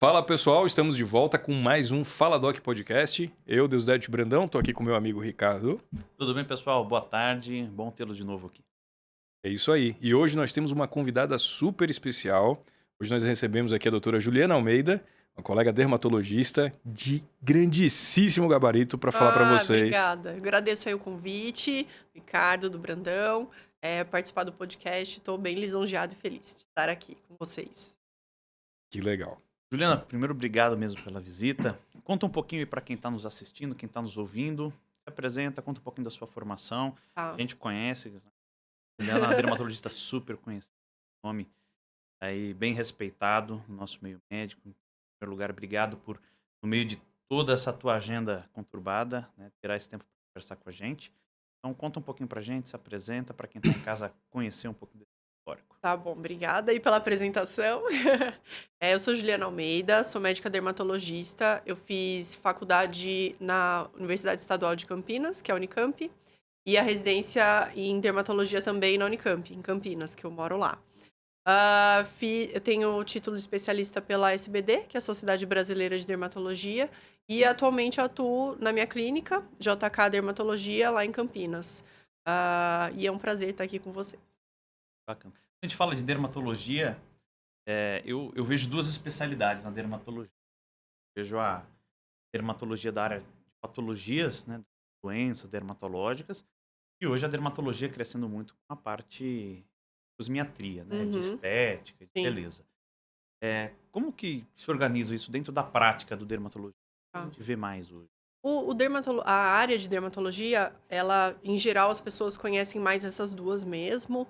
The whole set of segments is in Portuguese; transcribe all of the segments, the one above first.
Fala pessoal, estamos de volta com mais um Fala Doc Podcast. Eu, Deusdedit Brandão, tô aqui com meu amigo Ricardo. Tudo bem, pessoal? Boa tarde. Bom tê-los de novo aqui. É isso aí. E hoje nós temos uma convidada super especial. Hoje nós recebemos aqui a doutora Juliana Almeida, uma colega dermatologista de grandíssimo gabarito para falar para vocês. Obrigada. Eu agradeço aí o convite, Ricardo, do Brandão, participar do podcast. Estou bem lisonjeado e feliz de estar aqui com vocês. Que legal. Juliana, primeiro, obrigado mesmo pela visita. Conta um pouquinho aí para quem está nos assistindo, quem está nos ouvindo. Se apresenta, conta um pouquinho da sua formação. Tá. A gente conhece. Juliana é uma dermatologista super conhecida, nome aí bem respeitado no nosso meio médico. Em primeiro lugar, obrigado por, no meio de toda essa tua agenda conturbada, né, tirar esse tempo para conversar com a gente. Então, conta um pouquinho para a gente, se apresenta para quem está em casa conhecer um pouquinho desse histórico. Tá bom, obrigada aí pela apresentação. Eu sou Juliana Almeida, sou médica dermatologista. Eu fiz faculdade na Universidade Estadual de Campinas, que é a Unicamp, e a residência em dermatologia também na Unicamp, em Campinas, que eu moro lá. Eu tenho o título de especialista pela SBD, que é a Sociedade Brasileira de Dermatologia, e atualmente atuo na minha clínica, JK Dermatologia, lá em Campinas. E é um prazer estar aqui com vocês. Bacana. A gente fala de dermatologia, eu vejo duas especialidades na dermatologia. Vejo a dermatologia da área de patologias, né, doenças dermatológicas, e hoje a dermatologia crescendo muito com a parte de cosmiatria, né, de estética, de Sim. beleza. Como que se organiza isso dentro da prática do dermatologia? A gente vê mais hoje. A área de dermatologia, ela, em geral, as pessoas conhecem mais essas duas mesmo,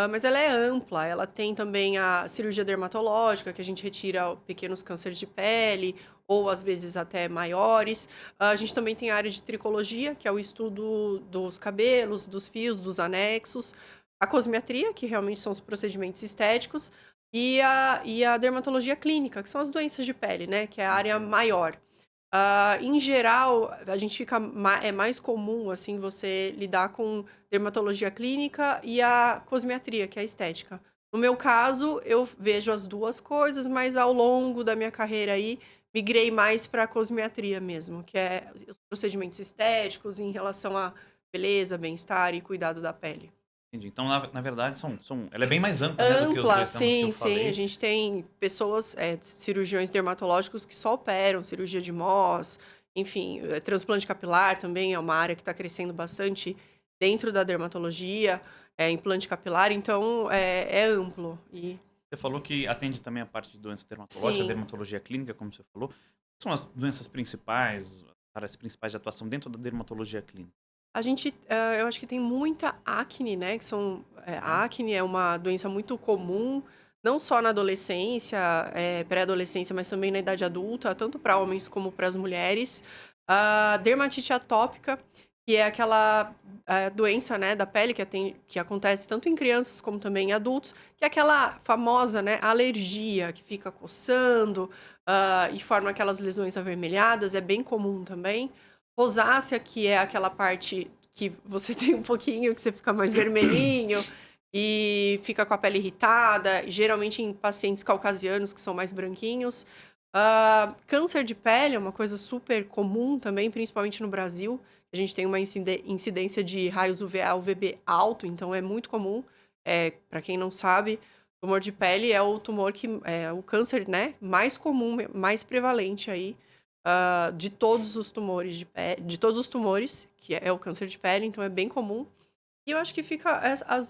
mas ela é ampla. Ela tem também a cirurgia dermatológica, que a gente retira pequenos cânceres de pele, ou às vezes até maiores. A gente também tem a área de tricologia, que é o estudo dos cabelos, dos fios, dos anexos. A cosmiatria, que realmente são os procedimentos estéticos. E a dermatologia clínica, que são as doenças de pele, né? Que é a área maior. Em geral, a gente é mais comum, assim, você lidar com dermatologia clínica e a cosmiatria, que é a estética. No meu caso, eu vejo as duas coisas, mas ao longo da minha carreira aí, migrei mais para a cosmiatria mesmo, que é os procedimentos estéticos em relação a beleza, bem-estar e cuidado da pele. Entendi. Então, na verdade, ela é bem mais ampla, né, do que os Ampla, dois temas que eu sim, sim. falei. A gente tem pessoas, cirurgiões dermatológicos que só operam, cirurgia de Mohs, enfim, transplante capilar também é uma área que está crescendo bastante dentro da dermatologia, implante capilar, então é amplo. Você falou que atende também a parte de doenças dermatológicas, a Sim. dermatologia clínica, como você falou. Quais são as doenças principais, as áreas principais de atuação dentro da dermatologia clínica? Eu acho que tem muita acne, né? A acne é uma doença muito comum, não só na adolescência, pré-adolescência, mas também na idade adulta, tanto para homens como para as mulheres. A dermatite atópica, que é aquela doença, né, da pele que acontece tanto em crianças como também em adultos, que é aquela famosa, né, alergia que fica coçando, e forma aquelas lesões avermelhadas, é bem comum também. Rosácea, que é aquela parte que você tem um pouquinho, que você fica mais vermelhinho e fica com a pele irritada, geralmente em pacientes caucasianos, que são mais branquinhos. Câncer de pele é uma coisa super comum também, principalmente no Brasil. A gente tem uma incidência de raios UVA, UVB alto, então é muito comum. Para quem não sabe, tumor de pele é o tumor que é o câncer, né, mais comum, mais prevalente aí de todos os tumores de todos os tumores, que é o câncer de pele, então é bem comum. E eu acho que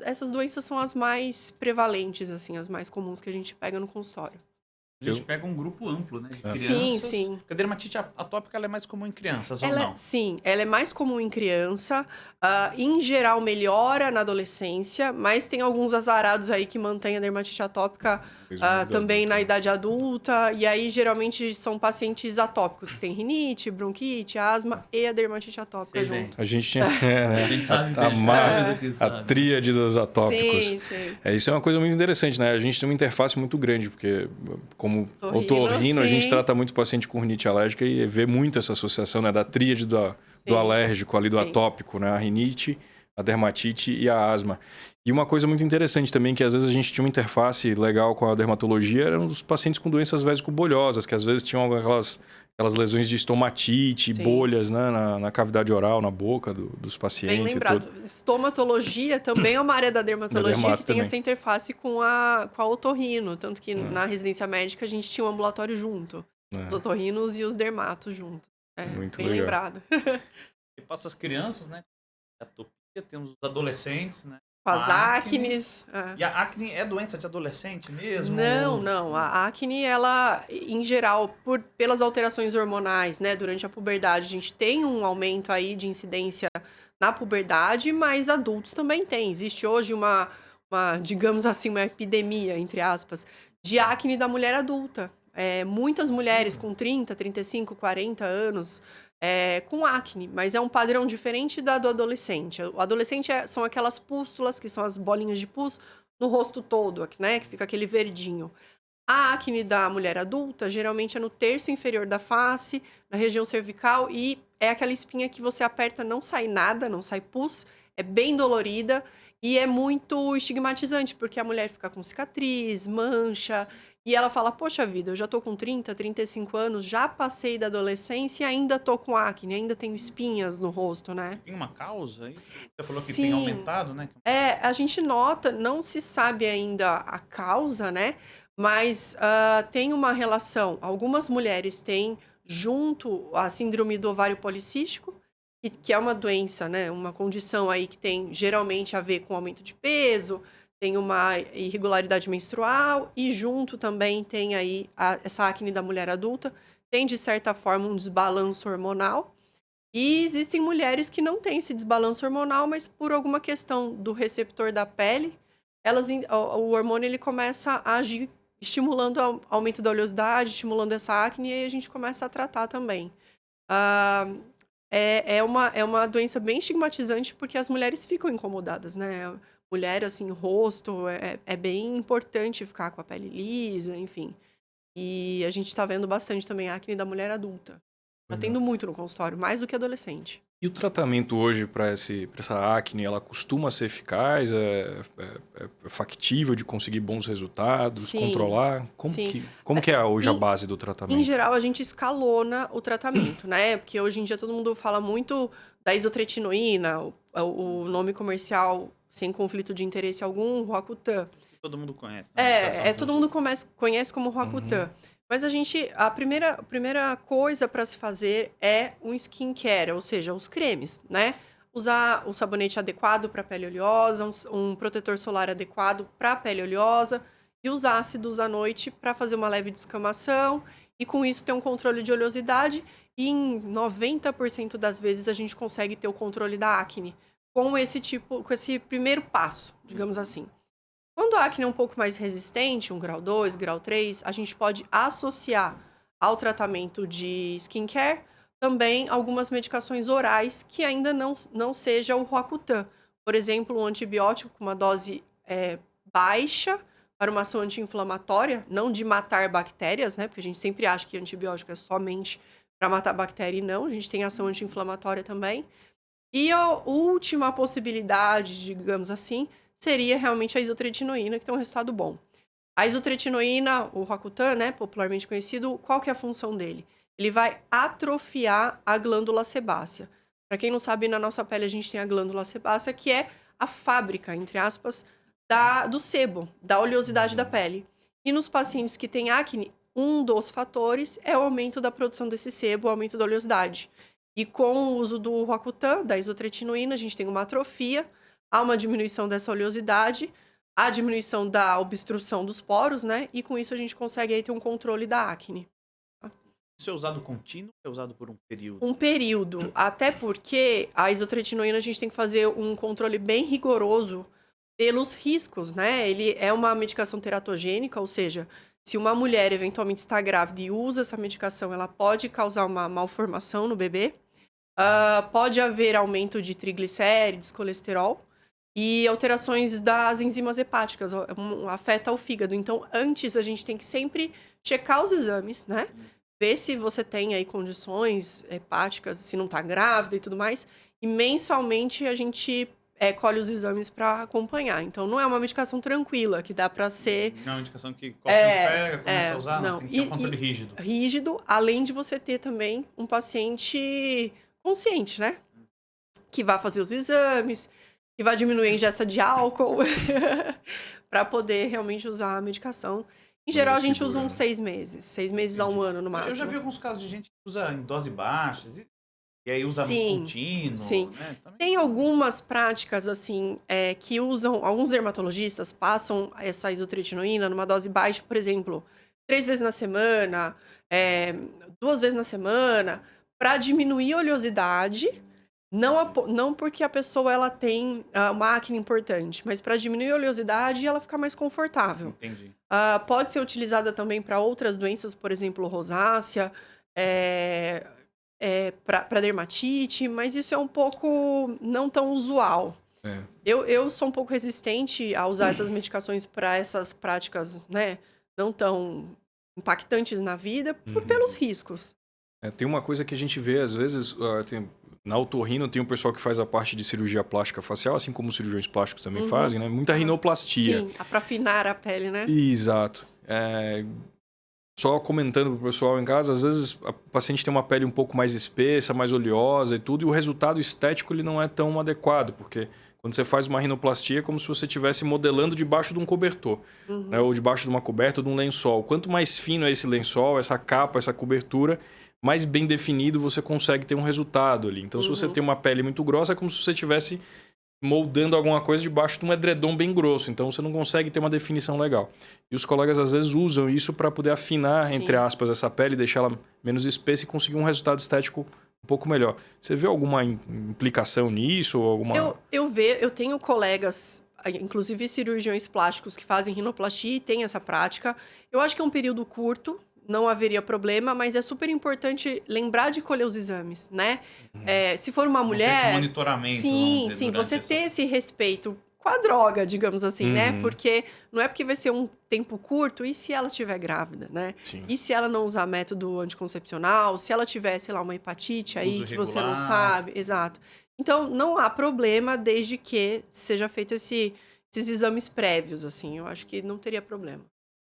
essas doenças são as mais prevalentes, assim, as mais comuns que a gente pega no consultório. A gente pega um grupo amplo, né, de Sim, crianças. sim. Porque a dermatite atópica ela é mais comum em crianças, ou não? Sim, ela é mais comum em criança, em geral melhora na adolescência, mas tem alguns azarados aí que mantêm a dermatite atópica também na idade adulta, e aí geralmente são pacientes atópicos, que tem rinite, bronquite, asma e a dermatite atópica Sei bem. junto. A gente tinha A gente sabe bem, a tríade dos atópicos. Sim, sim. Isso é uma coisa muito interessante, né? A gente tem uma interface muito grande, porque como otorrino, a gente sim. trata muito paciente com rinite alérgica e vê muito essa associação, né, da tríade do Sim. alérgico ali, do Sim. atópico, né? A rinite, a dermatite e a asma. E uma coisa muito interessante também, que às vezes a gente tinha uma interface legal com a dermatologia, eram os pacientes com doenças vésico-bolhosas, que às vezes tinham aquelas lesões de estomatite, Sim. bolhas, né, na cavidade oral, na boca dos pacientes. Bem e lembrado. tudo. Estomatologia também é uma área da dermatologia dermato que tem também. essa interface com a otorrino. Tanto que na residência médica a gente tinha um ambulatório junto. Os É, otorrinos e os dermatos junto. É, muito bem legal. lembrado. E passa as crianças, né? Atopia, temos os adolescentes, né? Com as A acne. acnes. É. E a acne é doença de adolescente mesmo? Não, não. A acne, ela, em geral, pelas alterações hormonais, né, durante a puberdade, a gente tem um aumento aí de incidência na puberdade, mas adultos também tem. Existe hoje digamos assim, uma epidemia, entre aspas, de acne da mulher adulta. Muitas mulheres com 30, 35, 40 anos com acne, mas é um padrão diferente do adolescente. O adolescente são aquelas pústulas, que são as bolinhas de pus, no rosto todo, né? Que fica aquele verdinho. A acne da mulher adulta, geralmente é no terço inferior da face, na região cervical, e é aquela espinha que você aperta, não sai nada, não sai pus, é bem dolorida e é muito estigmatizante, porque a mulher fica com cicatriz, mancha, e ela fala: Poxa vida, eu já tô com 30, 35 anos, já passei da adolescência e ainda tô com acne, ainda tenho espinhas no rosto, né? Tem uma causa aí? Você falou que tem Sim. aumentado, né? A gente nota, não se sabe ainda a causa, né? Mas tem uma relação. Algumas mulheres têm junto a síndrome do ovário policístico, que é uma doença, né? Uma condição aí que tem geralmente a ver com aumento de peso, tem uma irregularidade menstrual e junto também tem aí essa acne da mulher adulta, tem de certa forma um desbalanço hormonal. E existem mulheres que não têm esse desbalanço hormonal, mas por alguma questão do receptor da pele, o hormônio ele começa a agir estimulando o aumento da oleosidade, estimulando essa acne, e aí a gente começa a tratar também. Ah, é uma doença bem estigmatizante porque as mulheres ficam incomodadas, né? Mulher, assim, rosto, é bem importante ficar com a pele lisa, enfim. E a gente tá vendo bastante também a acne da mulher adulta. Tá Legal. tendo muito no consultório, mais do que adolescente. E o tratamento hoje para essa acne, ela costuma ser eficaz? É factível de conseguir bons resultados, Sim, controlar? sim. Como que é hoje a Em, base do em tratamento? geral, a gente escalona o tratamento, né? Porque hoje em dia todo mundo fala muito da isotretinoína, o nome comercial sem conflito de interesse algum, Roacutan. Todo mundo conhece, né? Medicação Todo mundo conhece como Uhum. Roacutan. Mas a primeira coisa para se fazer é um skincare, ou seja, os cremes, né? Usar o sabonete adequado para pele oleosa, um protetor solar adequado para pele oleosa e os ácidos à noite para fazer uma leve descamação e com isso ter um controle de oleosidade e em 90% das vezes a gente consegue ter o controle da acne com esse primeiro passo, digamos assim. Quando a acne é um pouco mais resistente, um grau 2, grau 3, a gente pode associar ao tratamento de skincare também algumas medicações orais que ainda não seja o Roacutan. Por exemplo, um antibiótico com uma dose baixa para uma ação anti-inflamatória, não de matar bactérias, né? Porque a gente sempre acha que antibiótico é somente para matar bactéria e não, a gente tem ação anti-inflamatória também. E a última possibilidade, digamos assim, seria realmente a isotretinoína, que tem um resultado bom. A isotretinoína, o Roacutan, né, popularmente conhecido, qual que é a função dele? Ele vai atrofiar a glândula sebácea. Para quem não sabe, na nossa pele a gente tem a glândula sebácea, que é a fábrica, entre aspas, do sebo, da oleosidade da pele. E nos pacientes que têm acne, um dos fatores é o aumento da produção desse sebo, o aumento da oleosidade. E com o uso do Roacutan, da isotretinoína, a gente tem uma atrofia, há uma diminuição dessa oleosidade, a diminuição da obstrução dos poros, né? E com isso a gente consegue aí ter um controle da acne. Isso é usado contínuo ou é usado por um período? Um período, até porque a isotretinoína a gente tem que fazer um controle bem rigoroso pelos riscos, né? Ele é uma medicação teratogênica, ou seja, se uma mulher eventualmente está grávida e usa essa medicação, ela pode causar uma malformação no bebê. Pode haver aumento de triglicérides, colesterol e alterações das enzimas hepáticas, afeta o fígado. Então, antes a gente tem que sempre checar os exames, né? Ver se você tem aí condições hepáticas, se não tá grávida e tudo mais. E mensalmente a gente colhe os exames para acompanhar. Então, não é uma medicação tranquila, que dá para ser... Não é uma indicação que qualquer um pega, começa a usar, não. tem que ter um controle rígido. Rígido, além de você ter também um paciente consciente, né? Que vai fazer os exames, que vai diminuir a ingesta de álcool, para poder realmente usar a medicação. Em geral, a gente usa uns 6 meses. 6 meses a 1 ano, no máximo. Eu já vi alguns casos de gente que usa em dose baixa, e aí usa contínuo. Sim. Né? Também... Tem algumas práticas, assim, que usam... Alguns dermatologistas passam essa isotretinoína numa dose baixa, por exemplo, 3 vezes na semana, 2 vezes na semana, para diminuir a oleosidade. Não porque a pessoa ela tem uma acne importante, mas para diminuir a oleosidade e ela ficar mais confortável. Entendi. Pode ser utilizada também para outras doenças, por exemplo, rosácea, para dermatite, mas isso é um pouco não tão usual. Eu sou um pouco resistente a usar essas medicações para essas práticas, né, não tão impactantes na vida, pelos riscos. Tem uma coisa que a gente vê, às vezes, na otorrino tem um pessoal que faz a parte de cirurgia plástica facial, assim como os cirurgiões plásticos também fazem, né? Muita rinoplastia. Sim, para afinar a pele, né? Exato. Só comentando pro pessoal em casa, às vezes o paciente tem uma pele um pouco mais espessa, mais oleosa e tudo, e o resultado estético ele não é tão adequado, porque quando você faz uma rinoplastia é como se você estivesse modelando debaixo de um cobertor, né? Ou debaixo de uma coberta ou de um lençol. Quanto mais fino é esse lençol, essa capa, essa cobertura, mais bem definido você consegue ter um resultado ali. Então, se você tem uma pele muito grossa, é como se você estivesse moldando alguma coisa debaixo de um edredom bem grosso. Então, você não consegue ter uma definição legal. E os colegas, às vezes, usam isso para poder afinar, entre aspas, essa pele, deixar ela menos espessa e conseguir um resultado estético um pouco melhor. Você vê alguma implicação nisso? Ou alguma... Eu tenho colegas, inclusive cirurgiões plásticos, que fazem rinoplastia e têm essa prática. Eu acho que é um período curto, não haveria problema, mas é super importante lembrar de colher os exames, né? Se for uma mulher... Esse monitoramento. Sim, você ter esse respeito com a droga, digamos assim, né? Porque não é porque vai ser um tempo curto, e se ela estiver grávida, né? Sim. E se ela não usar método anticoncepcional, se ela tiver, sei lá, uma hepatite aí que você não sabe. Exato. Então, não há problema desde que seja feito esses exames prévios, assim. Eu acho que não teria problema.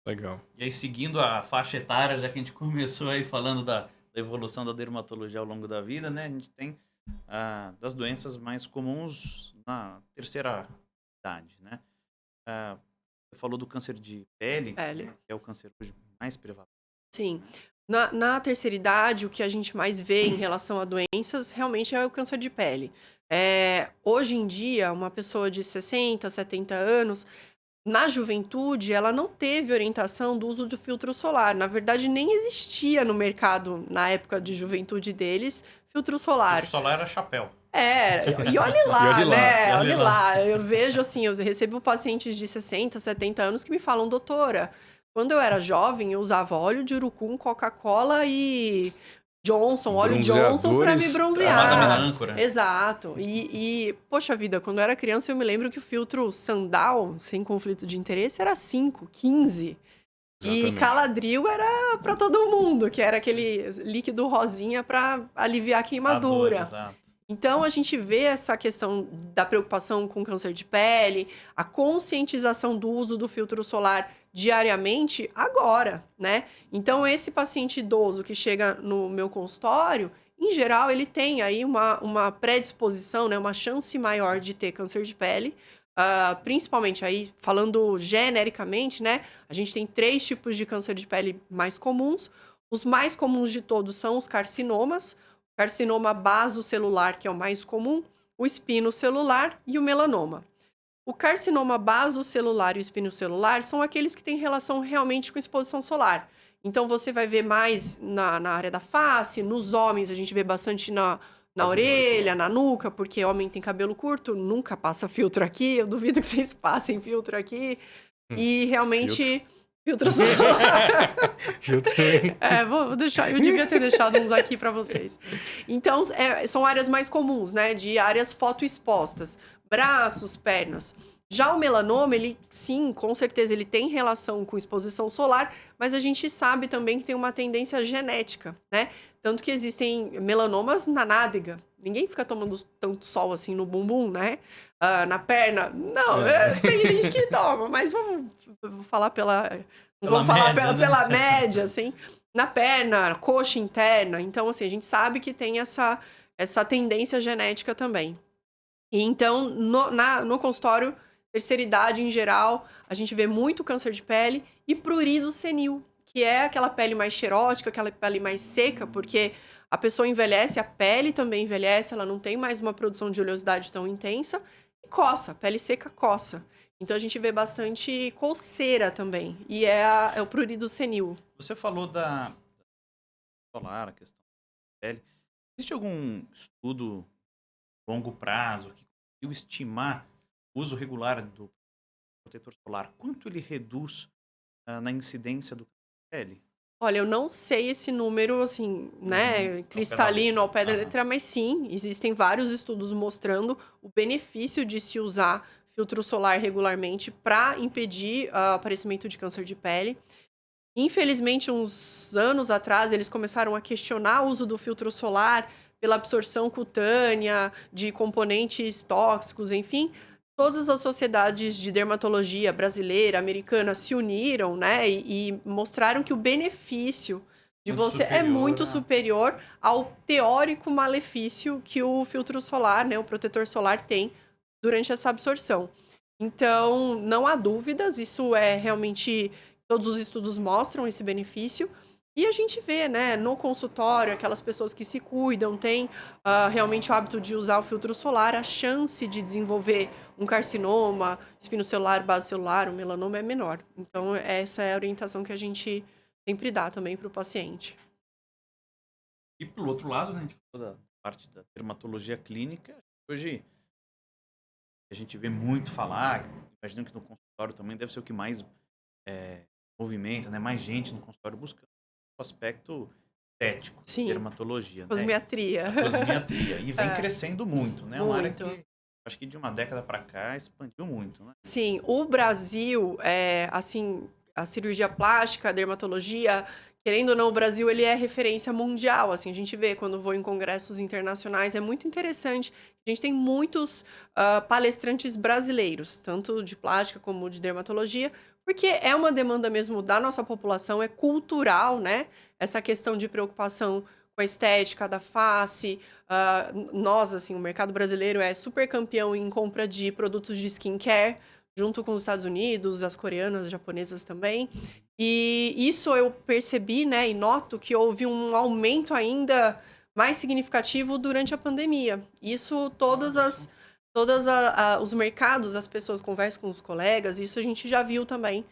Legal. E aí, seguindo a faixa etária, já que a gente começou aí falando da evolução da dermatologia ao longo da vida, né? A gente tem das doenças mais comuns na terceira idade, né? Você falou do câncer de pele, que é o câncer hoje mais prevalente. Sim. Na terceira idade, o que a gente mais vê em relação a doenças realmente é o câncer de pele. Hoje em dia, uma pessoa de 60, 70 anos... Na juventude, ela não teve orientação do uso do filtro solar. Na verdade, nem existia no mercado, na época de juventude deles, filtro solar. O filtro solar era chapéu. E olhe lá, né? Olhe lá. Eu vejo assim, eu recebo pacientes de 60, 70 anos que me falam, doutora, quando eu era jovem, eu usava óleo de urucum, Coca-Cola e... óleo Johnson para me bronzear. Âncora. Exato. Poxa vida, quando eu era criança, eu me lembro que o filtro Sandal, sem conflito de interesse, era 5, 15. Exatamente. E Caladril era para todo mundo, que era aquele líquido rosinha para aliviar a queimadura. Exato. Então, a gente vê essa questão da preocupação com câncer de pele, a conscientização do uso do filtro solar diariamente agora, né? Então, esse paciente idoso que chega no meu consultório, em geral, ele tem aí uma predisposição, né? Uma chance maior de ter câncer de pele, principalmente aí, falando genericamente, né? A gente tem 3 tipos de câncer de pele mais comuns. Os mais comuns de todos são os carcinomas, carcinoma basocelular, que é o mais comum, o espinocelular e o melanoma. O carcinoma basocelular e o espinocelular são aqueles que têm relação realmente com exposição solar. Então, você vai ver mais na área da face, nos homens a gente vê bastante na orelha, na nuca, porque homem tem cabelo curto, nunca passa filtro aqui, eu duvido que vocês passem filtro aqui. E realmente... Filtro solar. Vou deixar. Eu devia ter deixado uns aqui para vocês. Então, são áreas mais comuns, né? De áreas fotoexpostas. Braços, pernas. Já o melanoma, ele, sim, com certeza, ele tem relação com exposição solar, mas a gente sabe também que tem uma tendência genética, né? Tanto que existem melanomas na nádega, Ninguém fica tomando tanto sol assim no bumbum, né? Na perna. Não, tem gente que toma, mas vou falar vamos falar média, né? pela média, assim. Na perna, coxa interna. Então, assim, a gente sabe que tem essa tendência genética também. E então, no consultório, terceira idade em geral, a gente vê muito câncer de pele e prurido senil, que é aquela pele mais xerótica, aquela pele mais seca, porque a pessoa envelhece, a pele também envelhece, ela não tem mais uma produção de oleosidade tão intensa e coça, a pele seca coça. Então a gente vê bastante coceira também, e é o prurido senil. Você falou da solar, a questão da pele. Existe algum estudo a longo prazo que conseguiu estimar o uso regular do protetor solar? Quanto ele reduz na incidência do câncer de pele? Olha, eu não sei esse número, assim, né, cristalino ao pé da letra, mas sim, existem vários estudos mostrando o benefício de se usar filtro solar regularmente para impedir o aparecimento de câncer de pele. Infelizmente, uns anos atrás, eles começaram a questionar o uso do filtro solar pela absorção cutânea de componentes tóxicos, enfim. Todas as sociedades de dermatologia brasileira, americana, se uniram, né, e mostraram que o benefício de você é muito superior ao teórico malefício que o filtro solar, né, o protetor solar tem durante essa absorção. Então, não há dúvidas, isso é realmente, todos os estudos mostram esse benefício. E a gente vê, né, no consultório, aquelas pessoas que se cuidam, têm realmente o hábito de usar o filtro solar, a chance de desenvolver um carcinoma, espinocelular, base celular, um melanoma é menor. Então, essa é a orientação que a gente sempre dá também para o paciente. E pelo outro lado, né, a gente falou da parte da dermatologia clínica. Hoje a gente vê muito falar, imagino que no consultório também deve ser o que mais movimenta, né? Mais gente no consultório buscando o aspecto estético, Sim. dermatologia. Né? Cosmiatria. Cosmiatria. E vem crescendo muito, né? Uma área Muito. que acho que de uma década para cá expandiu muito, né? Sim, o Brasil, assim, a cirurgia plástica, a dermatologia, querendo ou não, o Brasil ele é referência mundial, assim, a gente vê quando vou em congressos internacionais, é muito interessante. A gente tem muitos palestrantes brasileiros, tanto de plástica como de dermatologia, porque é uma demanda mesmo da nossa população, é cultural, né? Essa questão de preocupação com a estética da face. Nós, assim, o mercado brasileiro é super campeão em compra de produtos de skincare, junto com os Estados Unidos, as coreanas, as japonesas também. E isso eu percebi, né, e noto que houve um aumento ainda mais significativo durante a pandemia. Isso os mercados, as pessoas conversam com os colegas, isso a gente já viu também.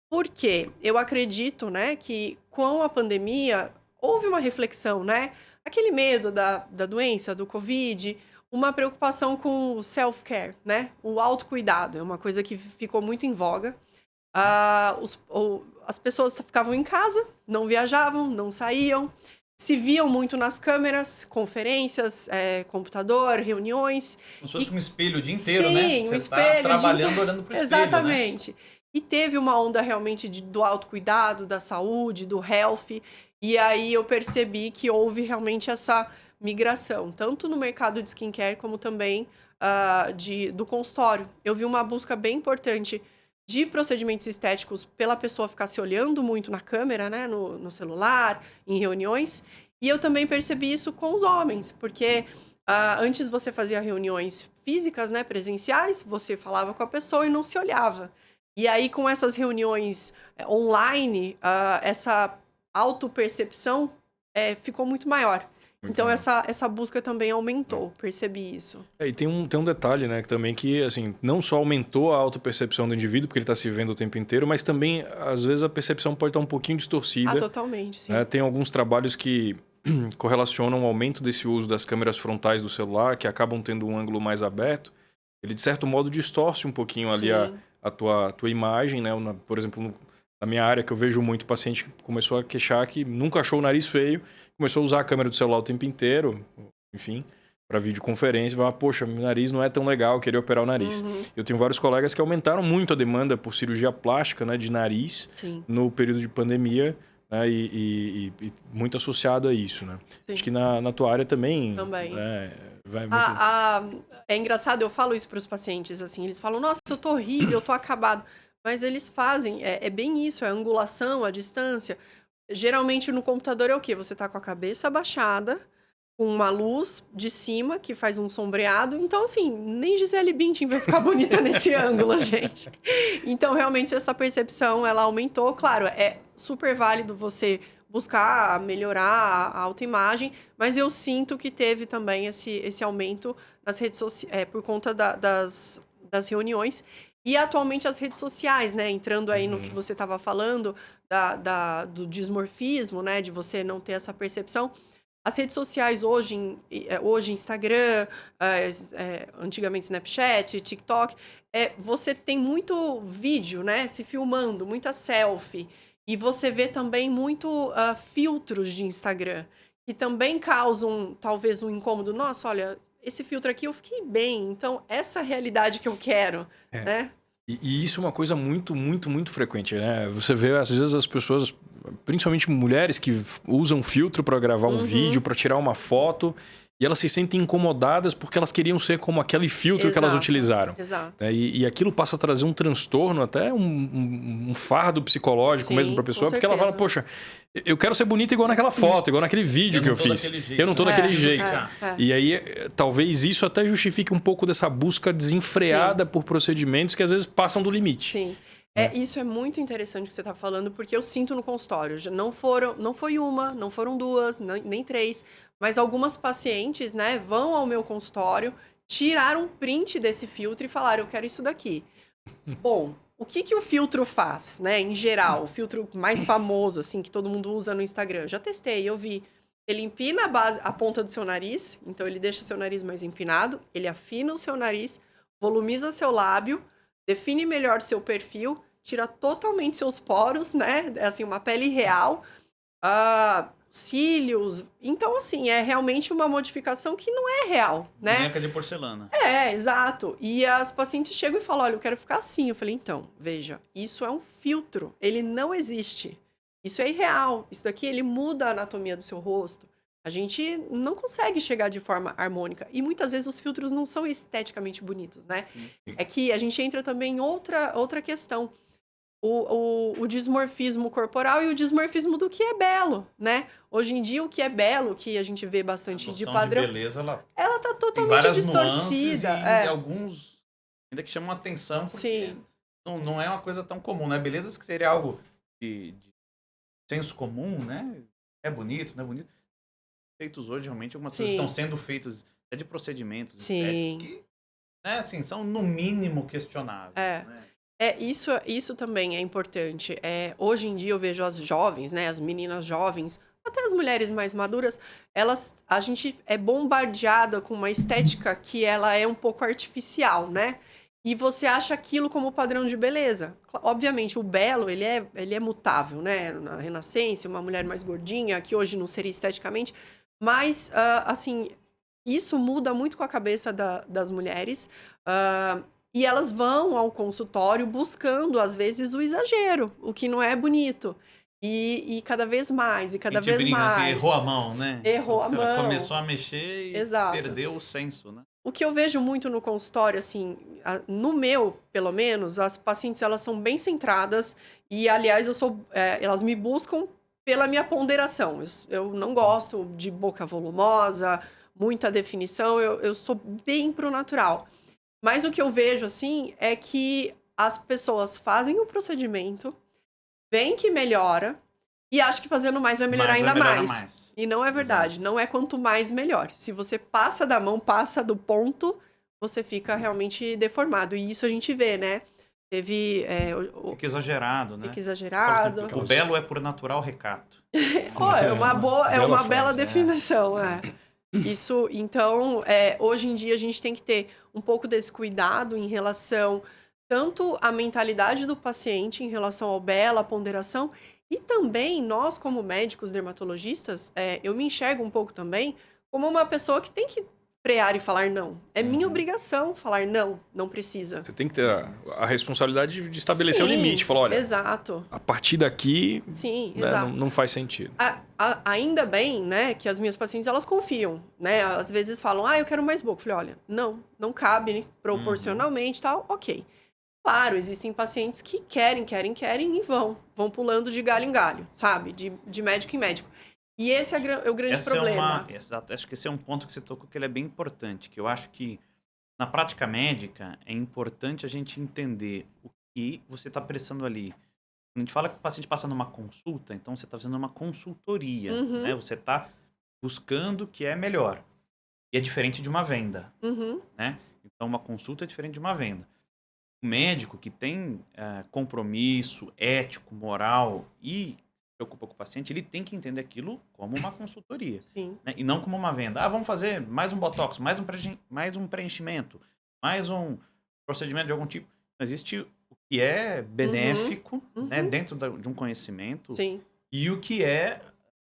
Porque eu acredito, né, que com a pandemia houve uma reflexão, né? Aquele medo da doença, do Covid, uma preocupação com o self-care, né? O autocuidado, é uma coisa que ficou muito em voga. As pessoas ficavam em casa, não viajavam, não saíam, se viam muito nas câmeras, conferências, computador, reuniões. Como se fosse um espelho o dia inteiro, Sim, né? um Você espelho. tá trabalhando olhando pro espelho, Exatamente. Né? E teve uma onda realmente do autocuidado, da saúde, do health. E aí eu percebi que houve realmente essa migração, tanto no mercado de skincare como também do consultório. Eu vi uma busca bem importante de procedimentos estéticos pela pessoa ficar se olhando muito na câmera, né, no celular, em reuniões. E eu também percebi isso com os homens, porque antes você fazia reuniões físicas, né, presenciais, você falava com a pessoa e não se olhava. E aí, com essas reuniões online, essa autopercepção ficou muito maior. Então, essa busca também aumentou, percebi isso. E tem um detalhe, né, também que, assim, não só aumentou a autopercepção do indivíduo, porque ele está se vendo o tempo inteiro, mas também, às vezes, a percepção pode estar um pouquinho distorcida. Totalmente, sim. Tem alguns trabalhos que correlacionam o aumento desse uso das câmeras frontais do celular, que acabam tendo um ângulo mais aberto. Ele, de certo modo, distorce um pouquinho ali a tua imagem, né? Por exemplo, na minha área, que eu vejo muito paciente que começou a queixar que nunca achou o nariz feio, começou a usar a câmera do celular o tempo inteiro, enfim, para videoconferência, vai, poxa, meu nariz não é tão legal, queria operar o nariz. Uhum. Eu tenho vários colegas que aumentaram muito a demanda por cirurgia plástica, né, de nariz, Sim. no período de pandemia, né? E muito associado a isso, né? Sim. Acho que na tua área também. Também. Né, vai muito... É engraçado, eu falo isso para os pacientes, assim, eles falam, nossa, eu tô horrível, eu tô acabado. Mas eles fazem, é bem isso, é a angulação, a distância. Geralmente no computador é o quê? Você tá com a cabeça abaixada, com uma luz de cima que faz um sombreado. Então, assim, nem Gisele Bündchen vai ficar bonita nesse ângulo, gente. Então, realmente, essa percepção, ela aumentou. Claro, é super válido você buscar melhorar a autoimagem, mas eu sinto que teve também esse aumento nas redes sociais, por conta das reuniões. E atualmente as redes sociais, né? Entrando aí no que você estava falando, do dismorfismo, né? De você não ter essa percepção. As redes sociais hoje Instagram, antigamente Snapchat, TikTok, você tem muito vídeo, né? Se filmando, muita selfie. E você vê também muito filtros de Instagram, que também causam talvez um incômodo. Nossa, olha, esse filtro aqui eu fiquei bem, então essa é a realidade que eu quero, né? E isso é uma coisa muito, muito, muito frequente, né? Você vê, às vezes, as pessoas, principalmente mulheres, que usam filtro para gravar um vídeo, para tirar uma foto, e elas se sentem incomodadas porque elas queriam ser como aquele filtro que elas utilizaram. Exato. E aquilo passa a trazer um transtorno, até um fardo psicológico mesmo para a pessoa, porque ela fala, poxa, eu quero ser bonita igual naquela foto, igual naquele vídeo que eu fiz. Eu não tô daquele jeito. E aí, talvez isso até justifique um pouco dessa busca desenfreada por procedimentos que às vezes passam do limite. Sim. Isso é muito interessante o que você está falando, porque eu sinto no consultório. Não foi uma, não foram duas, nem três, mas algumas pacientes, né, vão ao meu consultório, tiraram um print desse filtro e falaram, eu quero isso daqui. Bom, o que o filtro faz, né, em geral? O filtro mais famoso, assim, que todo mundo usa no Instagram. Já testei, eu vi. Ele empina a ponta do seu nariz, então ele deixa seu nariz mais empinado, ele afina o seu nariz, volumiza seu lábio, define melhor seu perfil, tira totalmente seus poros, né? É assim, uma pele real, cílios. Então, assim, é realmente uma modificação que não é real, né? Boneca de porcelana. Exato. E as pacientes chegam e falam, olha, eu quero ficar assim. Eu falei, então, veja, isso é um filtro, ele não existe. Isso é irreal. Isso daqui, ele muda a anatomia do seu rosto. A gente não consegue chegar de forma harmônica. E muitas vezes os filtros não são esteticamente bonitos, né? Sim. É que a gente entra também em outra questão. O dismorfismo corporal e o dismorfismo do que é belo, né? Hoje em dia, o que é belo, que a gente vê bastante de padrão, de beleza, ela tá tem totalmente várias distorcida. nuances e alguns ainda que chamam atenção, porque Sim. não é uma coisa tão comum, né? Beleza que seria algo de senso comum, né? É bonito, não é bonito? Feitos hoje, realmente, algumas coisas estão sendo feitas até de procedimentos estéticos que, né, assim, são no mínimo questionáveis, né? Isso também é importante. Hoje em dia eu vejo as jovens, né, as meninas jovens, até as mulheres mais maduras, a gente é bombardeada com uma estética que ela é um pouco artificial, né? E você acha aquilo como padrão de beleza. Obviamente, o belo, ele é mutável, né? Na Renascença, uma mulher mais gordinha, que hoje não seria esteticamente, mas, assim, isso muda muito com a cabeça das mulheres. E elas vão ao consultório buscando, às vezes, o exagero, o que não é bonito. E cada vez mais, e cada vez mais. Assim, errou a mão, né? Errou a mão. Começou a mexer e perdeu o senso, né? O que eu vejo muito no consultório, assim, no meu, pelo menos, as pacientes, elas são bem centradas. E, aliás, elas me buscam pela minha ponderação. Eu não gosto de boca volumosa, muita definição. Eu sou bem pro natural. Mas o que eu vejo, assim, é que as pessoas fazem o procedimento, veem que melhora, e acham que fazendo mais vai melhorar ainda mais. E não é verdade. Exato. Não é quanto mais, melhor. Se você passa da mão, passa do ponto, você fica realmente deformado. E isso a gente vê, né? Teve... Fica exagerado, né? Fica exagerado. O belo é por natural recato. É uma bela definição, Isso, então, hoje em dia a gente tem que ter um pouco desse cuidado em relação tanto à mentalidade do paciente, em relação ao belo, à ponderação, e também nós, como médicos dermatologistas, eu me enxergo um pouco também como uma pessoa que tem que frear e falar não. É minha obrigação falar não, não precisa. Você tem que ter a responsabilidade de estabelecer o limite. Falar, olha, exato. a partir daqui, Sim, né, exato. não faz sentido. Ainda bem, né, que as minhas pacientes, elas confiam, né? Às vezes falam, eu quero mais boca. Eu falei, olha, não cabe, né, proporcionalmente e tal, ok. Claro, existem pacientes que querem e vão pulando de galho em galho, sabe? De médico em médico. E esse é o grande problema. Exato, acho que esse é um ponto que você tocou que ele é bem importante, que eu acho que na prática médica é importante a gente entender o que você está prestando ali. Quando a gente fala que o paciente passa numa consulta, então você está fazendo uma consultoria, né? Você está buscando o que é melhor. E é diferente de uma venda, né? Então uma consulta é diferente de uma venda. O médico que tem compromisso ético, moral e se preocupa com o paciente, ele tem que entender aquilo como uma consultoria. Sim. Né? E não como uma venda. Vamos fazer mais um botox, mais um preenchimento, mais um procedimento de algum tipo. Existe o que é benéfico, né, dentro de um conhecimento. Sim. E o que é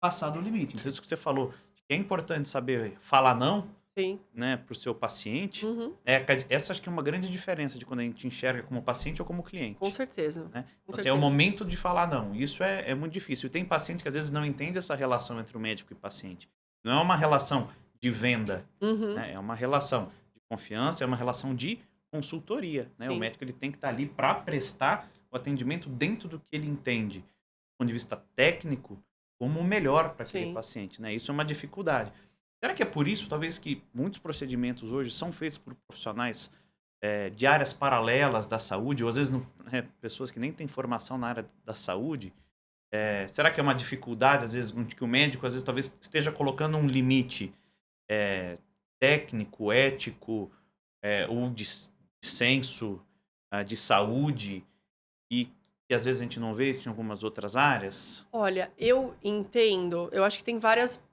passar do limite. Então, isso que você falou, que é importante saber falar não, Sim. né, para o seu paciente. Essa acho que é uma grande diferença de quando a gente enxerga como paciente ou como cliente. Com certeza. Né? Com Assim, certeza. é o momento de falar não. Isso é muito difícil. E tem paciente que às vezes não entende essa relação entre o médico e o paciente. Não é uma relação de venda, né? É uma relação de confiança, é uma relação de consultoria. Né? O médico ele tem que estar ali para prestar o atendimento dentro do que ele entende, do ponto de vista técnico, como o melhor para aquele paciente. Né? Isso é uma dificuldade. Será que é por isso, talvez, que muitos procedimentos hoje são feitos por profissionais de áreas paralelas da saúde, ou às vezes pessoas que nem têm formação na área da saúde? Será que é uma dificuldade, às vezes, que o médico, às vezes, talvez esteja colocando um limite técnico, ético, ou de senso de saúde, e que às vezes a gente não vê isso em algumas outras áreas? Olha, eu entendo. Eu acho que tem várias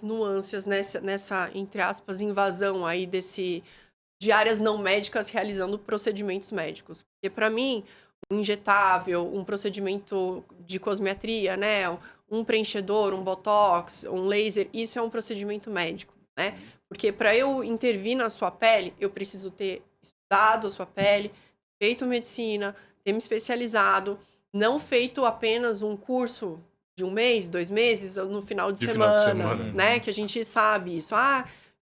nuances nessa, entre aspas, invasão aí de áreas não médicas realizando procedimentos médicos. Porque, para mim, um injetável, um procedimento de cosmetria, né? Um preenchedor, um botox, um laser, isso é um procedimento médico, né? Porque para eu intervir na sua pele, eu preciso ter estudado a sua pele, feito medicina, ter me especializado, não feito apenas um curso de 1 mês, 2 meses, ou no final de semana, né? Que a gente sabe isso.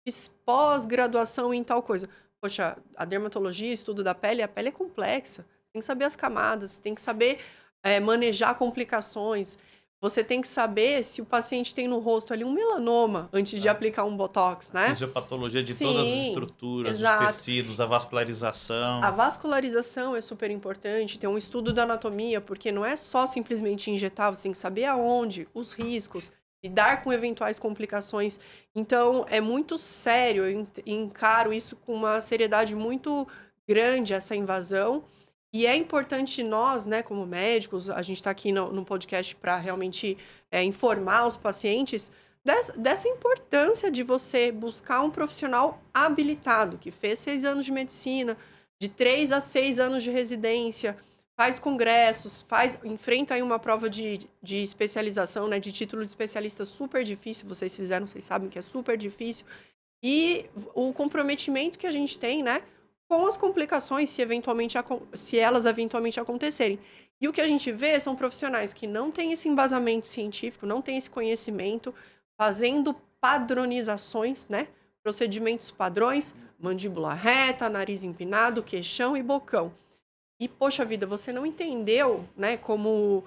Fiz pós-graduação em tal coisa. Poxa, a dermatologia, estudo da pele, a pele é complexa. Tem que saber as camadas, tem que saber manejar complicações. Você tem que saber se o paciente tem no rosto ali um melanoma antes de aplicar um botox, né? A fisiopatologia de todas as estruturas, exato. os tecidos, a vascularização. A vascularização é super importante, ter um estudo da anatomia, porque não é só simplesmente injetar, você tem que saber aonde, os riscos, lidar com eventuais complicações. Então, é muito sério, eu encaro isso com uma seriedade muito grande, essa invasão. E é importante nós, né, como médicos, a gente está aqui no podcast para realmente informar os pacientes dessa importância de você buscar um profissional habilitado, que fez 6 anos de medicina, de 3 a 6 anos de residência, faz congressos, enfrenta aí uma prova de especialização, né, de título de especialista super difícil, vocês fizeram, vocês sabem que é super difícil, e o comprometimento que a gente tem, né, com as complicações, se elas eventualmente acontecerem. E o que a gente vê são profissionais que não têm esse embasamento científico, não têm esse conhecimento, fazendo padronizações, né? Procedimentos padrões, mandíbula reta, nariz empinado, queixão e bocão. E, poxa vida, você não entendeu, né, como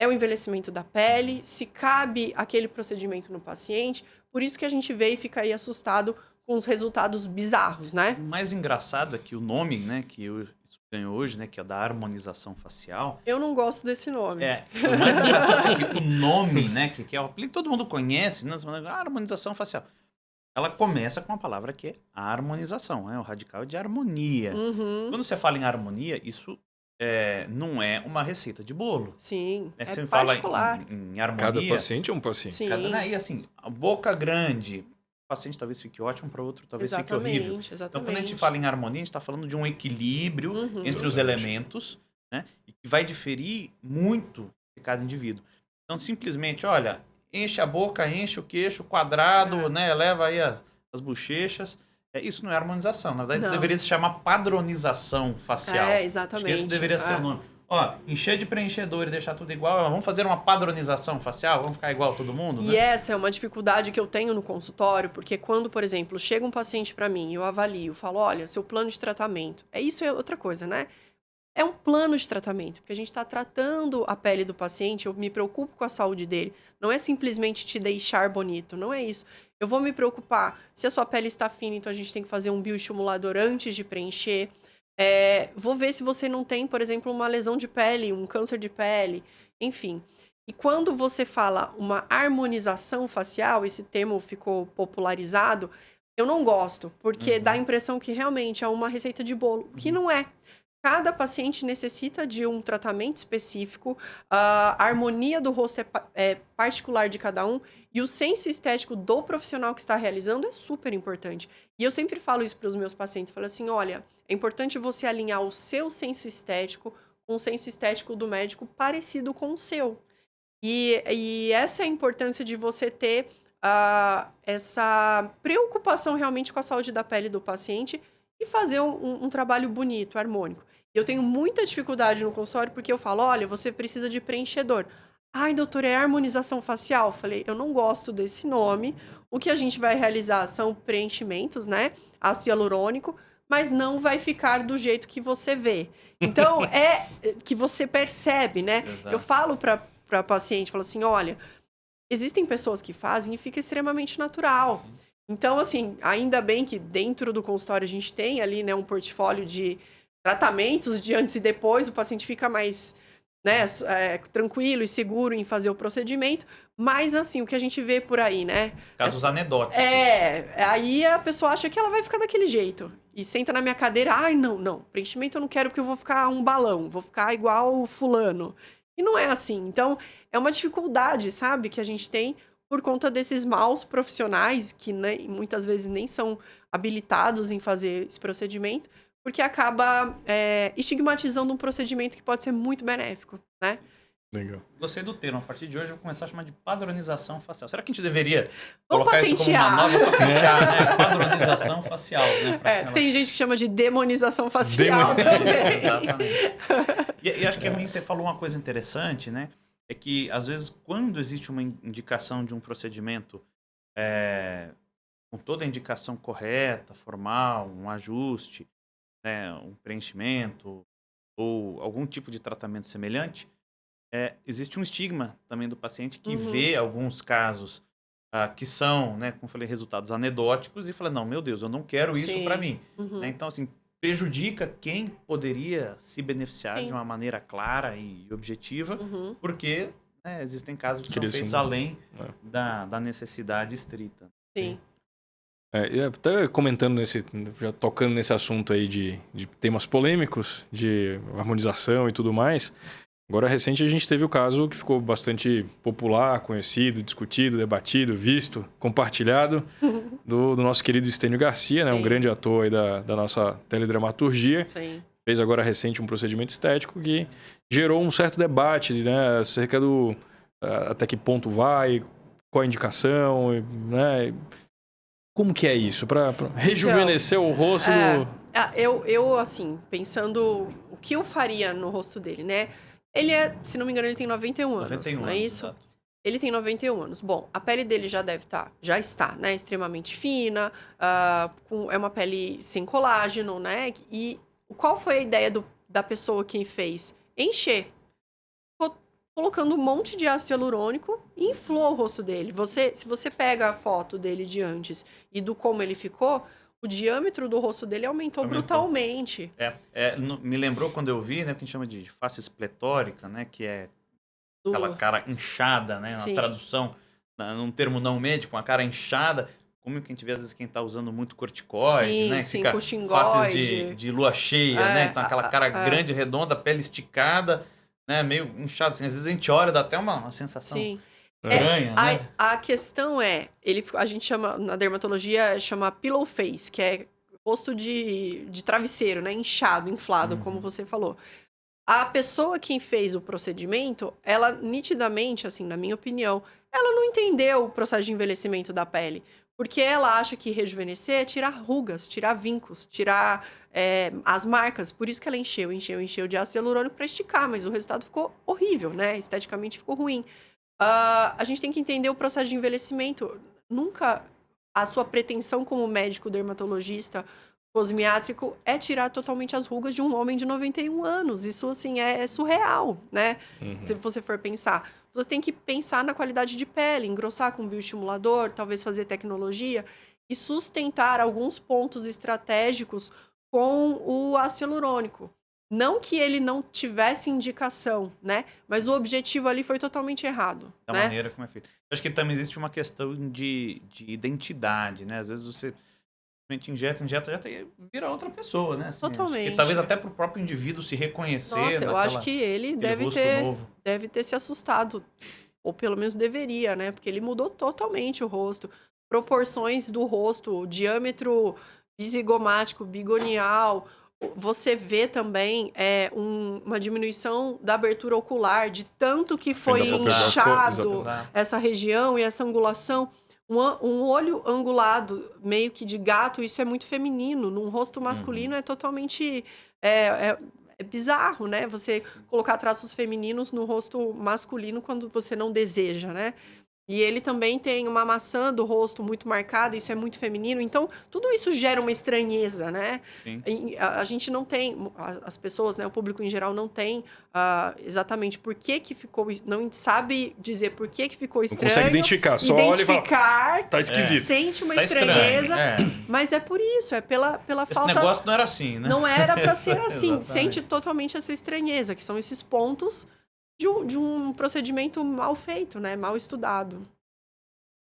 é o envelhecimento da pele, se cabe aquele procedimento no paciente. Por isso que a gente vê e fica aí assustado com os resultados bizarros, né? O mais engraçado é que o nome, né, que isso ganhou hoje, né, que é da harmonização facial. Eu não gosto desse nome. O mais engraçado é que o nome, né, que é o apelido, todo mundo conhece, né, a harmonização facial. Ela começa com a palavra que é harmonização, né? O radical é de harmonia. Quando você fala em harmonia, isso não é uma receita de bolo. Sim, Você particular. Fala em harmonia. Cada paciente é um paciente. Sim. E assim, a boca grande, o paciente talvez fique ótimo, para outro talvez fique horrível. Exatamente. Então, quando a gente fala em harmonia, a gente está falando de um equilíbrio entre os elementos, né? E que vai diferir muito de cada indivíduo. Então, simplesmente, olha, enche a boca, enche o queixo, quadrado, né? Leva aí as bochechas. Isso não é harmonização. Na verdade, Não. deveria se chamar padronização facial. Acho que Exatamente. esse deveria ser o nome. Ó, encher de preenchedor e deixar tudo igual. Vamos fazer uma padronização facial? Vamos ficar igual todo mundo? E essa é uma dificuldade que eu tenho no consultório, porque quando, por exemplo, chega um paciente para mim, eu avalio, falo, olha, seu plano de tratamento. Isso é outra coisa, né? É um plano de tratamento, porque a gente está tratando a pele do paciente, eu me preocupo com a saúde dele. Não é simplesmente te deixar bonito, não é isso. Eu vou me preocupar se a sua pele está fina, então a gente tem que fazer um bioestimulador antes de preencher. Vou ver se você não tem, por exemplo, uma lesão de pele, um câncer de pele, enfim. E quando você fala uma harmonização facial, esse termo ficou popularizado, eu não gosto, porque dá a impressão que realmente é uma receita de bolo, que não é. Cada paciente necessita de um tratamento específico, a harmonia do rosto é particular de cada um, e o senso estético do profissional que está realizando é super importante. E eu sempre falo isso para os meus pacientes, falo assim, olha, é importante você alinhar o seu senso estético com o senso estético do médico parecido com o seu. E essa é a importância de você ter essa preocupação realmente com a saúde da pele do paciente e fazer um trabalho bonito, harmônico. Eu tenho muita dificuldade no consultório porque eu falo, olha, você precisa de preenchedor. Ai, doutor, é harmonização facial? Falei, eu não gosto desse nome. O que a gente vai realizar são preenchimentos, né? Ácido hialurônico, mas não vai ficar do jeito que você vê. Então, que você percebe, né? Exato. Eu falo para paciente, falo assim, olha, existem pessoas que fazem e fica extremamente natural. Sim. Então, assim, ainda bem que dentro do consultório a gente tem ali, né, um portfólio de tratamentos de antes e depois, o paciente fica mais, né, tranquilo e seguro em fazer o procedimento, mas, assim, o que a gente vê por aí, né? Casos anedóticos. Aí a pessoa acha que ela vai ficar daquele jeito. E senta na minha cadeira, ai, não, preenchimento eu não quero porque eu vou ficar um balão, vou ficar igual o fulano. E não é assim. Então, é uma dificuldade, sabe, que a gente tem por conta desses maus profissionais, que muitas vezes nem são habilitados em fazer esse procedimento, porque acaba estigmatizando um procedimento que pode ser muito benéfico, né? Legal. Gostei do termo. A partir de hoje eu vou começar a chamar de padronização facial. Será que a gente deveria Vamos colocar isso como uma nova patentear, né? Padronização facial, né? Tem gente que chama de demonização facial também. Exatamente. E acho que você falou uma coisa interessante, né? É que, às vezes, quando existe uma indicação de um procedimento com toda a indicação correta, formal, um ajuste, né, um preenchimento ou algum tipo de tratamento semelhante, existe um estigma também do paciente que vê alguns casos que são, né, como eu falei, resultados anedóticos e fala, não, meu Deus, eu não quero isso para mim. Né? Então, assim, prejudica quem poderia se beneficiar de uma maneira clara e objetiva, porque existem casos que são feitos além da necessidade estrita. Sim. Até comentando já tocando nesse assunto aí de temas polêmicos, de harmonização e tudo mais. Agora, recente, a gente teve o caso que ficou bastante popular, conhecido, discutido, debatido, visto, compartilhado, do nosso querido Estênio Garcia, né? Um grande ator aí da nossa teledramaturgia. Sim. Fez agora recente um procedimento estético que gerou um certo debate, né? Acerca do até que ponto vai, qual a indicação, né? Como que é isso? Para rejuvenescer o rosto Eu, assim, pensando o que eu faria no rosto dele, né? Ele se não me engano, ele tem 91 anos, 91 não é isso? Exato. Ele tem 91 anos. Bom, a pele dele já está, né? Extremamente fina, é uma pele sem colágeno, né? E qual foi a ideia da pessoa que fez? Encher. Colocando um monte de ácido hialurônico e inflou o rosto dele. Se você pega a foto dele de antes e do como ele ficou, o diâmetro do rosto dele aumentou brutalmente. Me lembrou quando eu vi, né, o que a gente chama de face espletórica, né, que é aquela cara inchada, né, na tradução, num termo não médico, uma cara inchada, como que a gente vê às vezes quem tá usando muito corticoide, né, fica faces de lua cheia, né, então aquela cara grande, redonda, pele esticada, né, meio inchado, assim, às vezes a gente olha, dá até uma sensação estranha, né? A questão a gente chama, na dermatologia, chama pillow face, que é rosto de travesseiro, né, inchado, inflado, como você falou. A pessoa que fez o procedimento, ela nitidamente, assim, na minha opinião, ela não entendeu o processo de envelhecimento da pele. Porque ela acha que rejuvenescer é tirar rugas, tirar vincos, tirar as marcas. Por isso que ela encheu de ácido hialurônico para esticar, mas o resultado ficou horrível, né? Esteticamente ficou ruim. A gente tem que entender o processo de envelhecimento. Nunca a sua pretensão como médico dermatologista cosmiátrico é tirar totalmente as rugas de um homem de 91 anos. Isso, assim, é surreal, né? Se você for pensar. Você tem que pensar na qualidade de pele, engrossar com bioestimulador, talvez fazer tecnologia e sustentar alguns pontos estratégicos com o ácido hialurônico. Não que ele não tivesse indicação, né? Mas o objetivo ali foi totalmente errado, Da né? maneira como é feito. Eu acho que também existe uma questão de identidade, né? Às vezes você simplesmente injeta, vira outra pessoa, né? Assim, acho que Totalmente. talvez até pro próprio indivíduo se reconhecer Nossa, eu acho que ele naquele rosto novo. deve ter se assustado, ou pelo menos deveria, né? Porque ele mudou totalmente o rosto. Proporções do rosto, o diâmetro bizigomático, bigonial. Você vê também uma diminuição da abertura ocular, de tanto que foi da boca, inchado Exato. essa região e essa angulação. Um olho angulado, meio que de gato, isso é muito feminino. Num rosto masculino é totalmente... É bizarro, né? Você colocar traços femininos no rosto masculino quando você não deseja, né? E ele também tem uma maçã do rosto muito marcada, isso é muito feminino. Então, tudo isso gera uma estranheza, né? Sim. A gente não tem, as pessoas, né, o público em geral não tem exatamente por que ficou, não sabe dizer por que ficou Não estranho. consegue identificar, só olha e fala, tá esquisito. Sente uma Tá estranheza, estranho, mas é por isso, é pela Esse falta... negócio não era assim, né? Não era para ser assim. Exatamente. Sente totalmente essa estranheza, que são esses pontos de um procedimento mal feito, né? Mal estudado.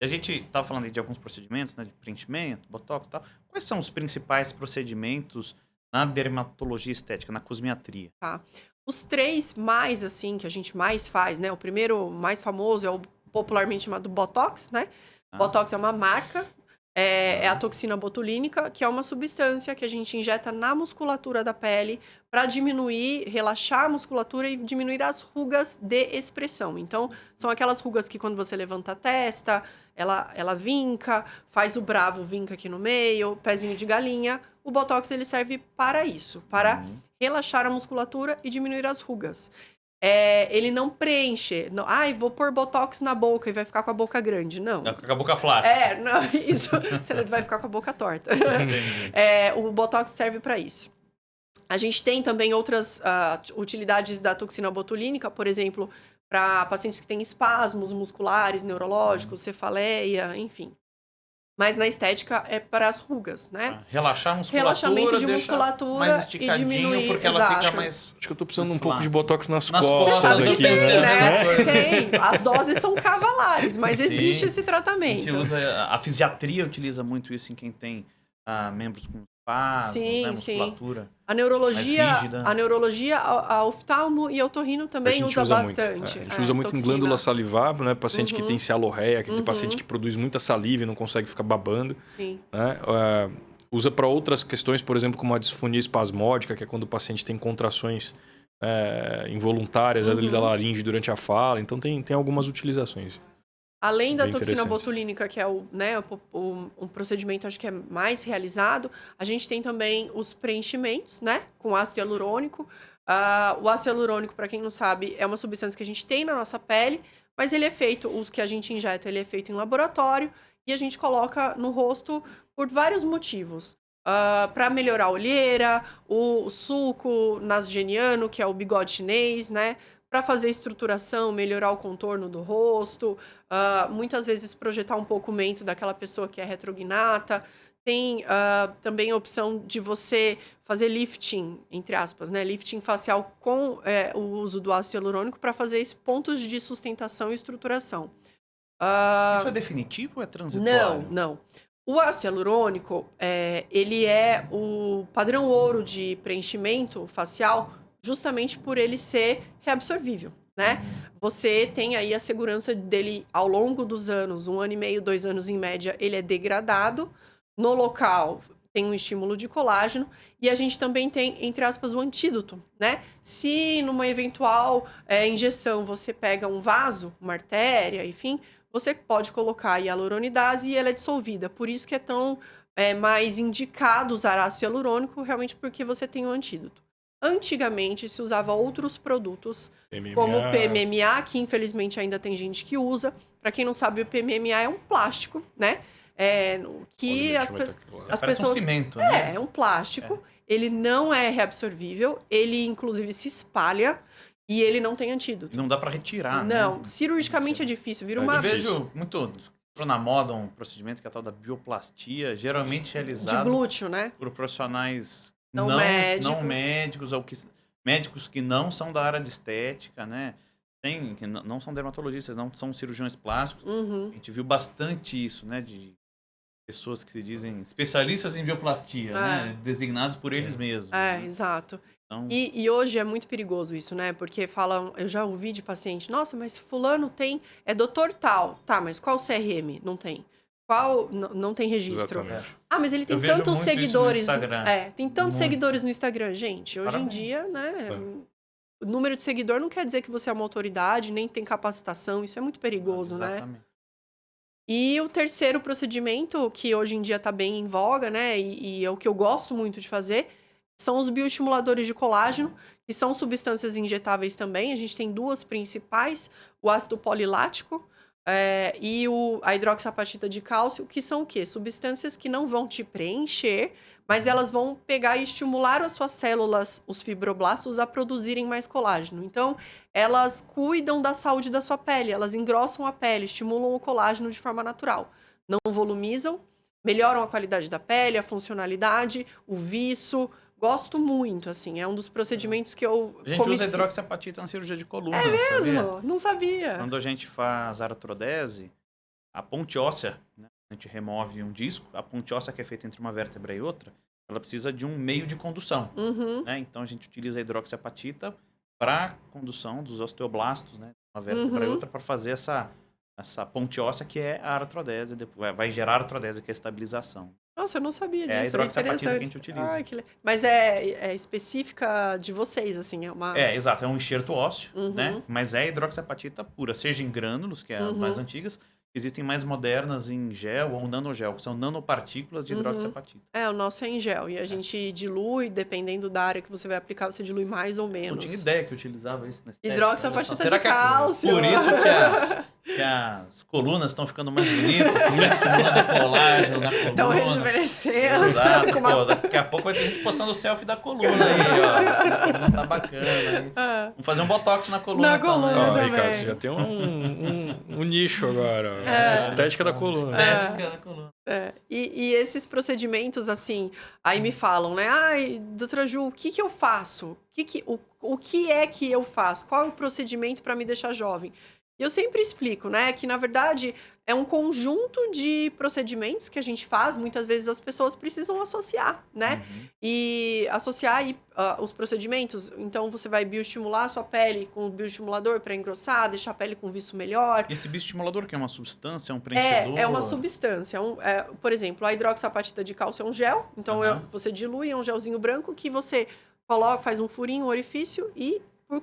A gente estava falando aí de alguns procedimentos, né? De preenchimento, botox e tal. Quais são os principais procedimentos na dermatologia estética, na cosmiatria? Tá? Os 3 mais, assim, que a gente mais faz, né? O primeiro, mais famoso, é o popularmente chamado Botox, né? Botox é uma marca. É a toxina botulínica, que é uma substância que a gente injeta na musculatura da pele para diminuir, relaxar a musculatura e diminuir as rugas de expressão. Então, são aquelas rugas que quando você levanta a testa, ela vinca, faz o bravo vinca aqui no meio, pezinho de galinha. O Botox ele serve para isso, para relaxar a musculatura e diminuir as rugas. Ele não preenche. Não, vou pôr Botox na boca e vai ficar com a boca grande. Não. Com a boca flácida. Não, isso. Você vai ficar com a boca torta. Entendi. O Botox serve para isso. A gente tem também outras utilidades da toxina botulínica, por exemplo, para pacientes que têm espasmos musculares, neurológicos, cefaleia, enfim. Mas na estética é para as rugas, né? Relaxar a musculatura, Relaxamento de deixar musculatura mais e esticadinho, diminuir, porque ela exato. fica mais... Acho que eu tô precisando mais um pouco de flácida. botox nas Nas costas Você sabe que aqui, tem, né? Tem. As doses são cavalares, mas existe esse A tratamento. gente usa, a fisiatria utiliza muito isso em quem tem membros com espasmos, Sim, né, sim. musculatura. A neurologia, rígida. a oftalmo e a otorrino A também gente usa muito. bastante. A gente usa muito em toxina. glândula salivar, né? Paciente que tem cialorreia, aquele paciente que produz muita saliva e não consegue ficar babando. Sim. Né? Usa para outras questões, por exemplo, como a disfonia espasmódica, que é quando o paciente tem contrações involuntárias ali da laringe durante a fala. Então tem algumas utilizações. Além da Bem toxina interessante. botulínica, que é um procedimento acho que é mais realizado, a gente tem também os preenchimentos, né? Com ácido hialurônico. O ácido hialurônico, para quem não sabe, é uma substância que a gente tem na nossa pele, mas ele é feito, os que a gente injeta, ele é feito em laboratório e a gente coloca no rosto por vários motivos. Para melhorar a olheira, o sulco nasogeniano, que é o bigode chinês, né? Para fazer estruturação, melhorar o contorno do rosto, muitas vezes projetar um pouco o mento daquela pessoa que é retrognata. Tem também a opção de você fazer lifting, entre aspas, né? Lifting facial com o uso do ácido hialurônico para fazer esses pontos de sustentação e estruturação. Isso é definitivo ou é transitório? Não. O ácido hialurônico, ele é o padrão ouro de preenchimento facial justamente por ele ser reabsorvível, né? Você tem aí a segurança dele ao longo dos anos, 1 ano e meio, 2 anos em média, ele é degradado. No local tem um estímulo de colágeno e a gente também tem, entre aspas, o antídoto, né? Se numa eventual injeção você pega um vaso, uma artéria, enfim, você pode colocar a hialuronidase e ela é dissolvida. Por isso que é tão mais indicado usar ácido hialurônico, realmente porque você tem um antídoto. Antigamente se usava outros produtos, como o PMMA, que infelizmente ainda tem gente que usa. Para quem não sabe, o PMMA é um plástico, né? Que as pessoas... um cimento, né? É um plástico. Ele não é reabsorvível, ele inclusive se espalha e ele não tem antídoto. Não dá para retirar, Não, né? cirurgicamente é difícil. Vira uma... Eu vejo muito... Entrou na moda um procedimento que é a tal da bioplastia, geralmente realizado... De glúteo, né? Por profissionais Não médicos, ou médicos que não são da área de estética, né? Que não são dermatologistas, não são cirurgiões plásticos. Uhum. A gente viu bastante isso, né? De pessoas que se dizem especialistas em bioplastia, né? Designados por eles mesmos. Né? Exato. Então... E hoje é muito perigoso isso, né? Porque falam, eu já ouvi de paciente, nossa, mas fulano é doutor tal. Tá, mas qual CRM? Não tem. Qual não tem registro? Exatamente. Ah, mas ele tem vejo tantos muito seguidores. isso no Instagram. Tem tantos seguidores no Instagram, gente. Hoje em dia, né? O número de seguidor não quer dizer que você é uma autoridade, nem tem capacitação. Isso é muito perigoso, né? E o terceiro procedimento, que hoje em dia está bem em voga, né? E é o que eu gosto muito de fazer, são os bioestimuladores de colágeno, que são substâncias injetáveis também. A gente tem duas principais, o ácido polilático e a hidroxapatita de cálcio, que são o quê? Substâncias que não vão te preencher, mas elas vão pegar e estimular as suas células, os fibroblastos, a produzirem mais colágeno. Então, elas cuidam da saúde da sua pele, elas engrossam a pele, estimulam o colágeno de forma natural. Não volumizam, melhoram a qualidade da pele, a funcionalidade, o viço. Gosto muito, assim, é um dos procedimentos que eu... A gente usa hidroxapatita na cirurgia de coluna, É mesmo? sabia? Não sabia. Quando a gente faz artrodese, a ponte óssea, né? A gente remove um disco, a ponte óssea que é feita entre uma vértebra e outra, ela precisa de um meio de condução. Uhum. Né? Então a gente utiliza a hidroxapatita para condução dos osteoblastos, né? Uma vértebra e outra, para fazer essa ponte óssea que é a artrodese, vai gerar a artrodese, que é a estabilização. Nossa, eu não sabia disso. É a hidroxapatita que a gente utiliza. Ai, Mas é específica de vocês, assim, é uma... Exato, é um enxerto ósseo, né? Mas é hidroxapatita pura, seja em grânulos, que é as mais antigas. Existem mais modernas em gel ou nanogel, que são nanopartículas de hidroxapatita. O nosso é em gel. E a gente dilui, dependendo da área que você vai aplicar, você dilui mais ou menos. Eu tinha ideia que utilizava isso na estética. Hidroxapatita de cálcio. Por isso que as colunas estão ficando mais bonitas, estão estimulando a colágeno na coluna. Estão rejuvenescendo. Exato. Pô, daqui a pouco vai ter gente postando o selfie da coluna aí, ó. A coluna tá bacana aí. Vamos fazer um botox na coluna. Na coluna também. Ricardo, você já tem um nicho agora. A estética da coluna. Estética da coluna. E esses procedimentos, assim, aí me falam, né? Ai, doutora Ju, o que eu faço? O que é que eu faço? Qual é o procedimento para me deixar jovem? E eu sempre explico, né, que na verdade é um conjunto de procedimentos que a gente faz, muitas vezes as pessoas precisam associar, né? E associar os procedimentos, então você vai bioestimular a sua pele com o bioestimulador para engrossar, deixar a pele com viço melhor. E esse bioestimulador que é uma substância, é um preenchedor? É uma substância. Por exemplo, a hidroxapatita de cálcio é um gel, então você dilui, é um gelzinho branco que você coloca, faz um furinho, um orifício e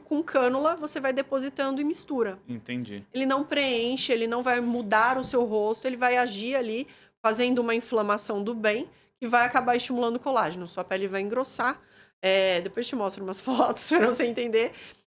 com cânula, você vai depositando e mistura. Entendi. Ele não preenche, ele não vai mudar o seu rosto, ele vai agir ali, fazendo uma inflamação do bem, que vai acabar estimulando o colágeno. Sua pele vai engrossar. Depois eu te mostro umas fotos para você entender.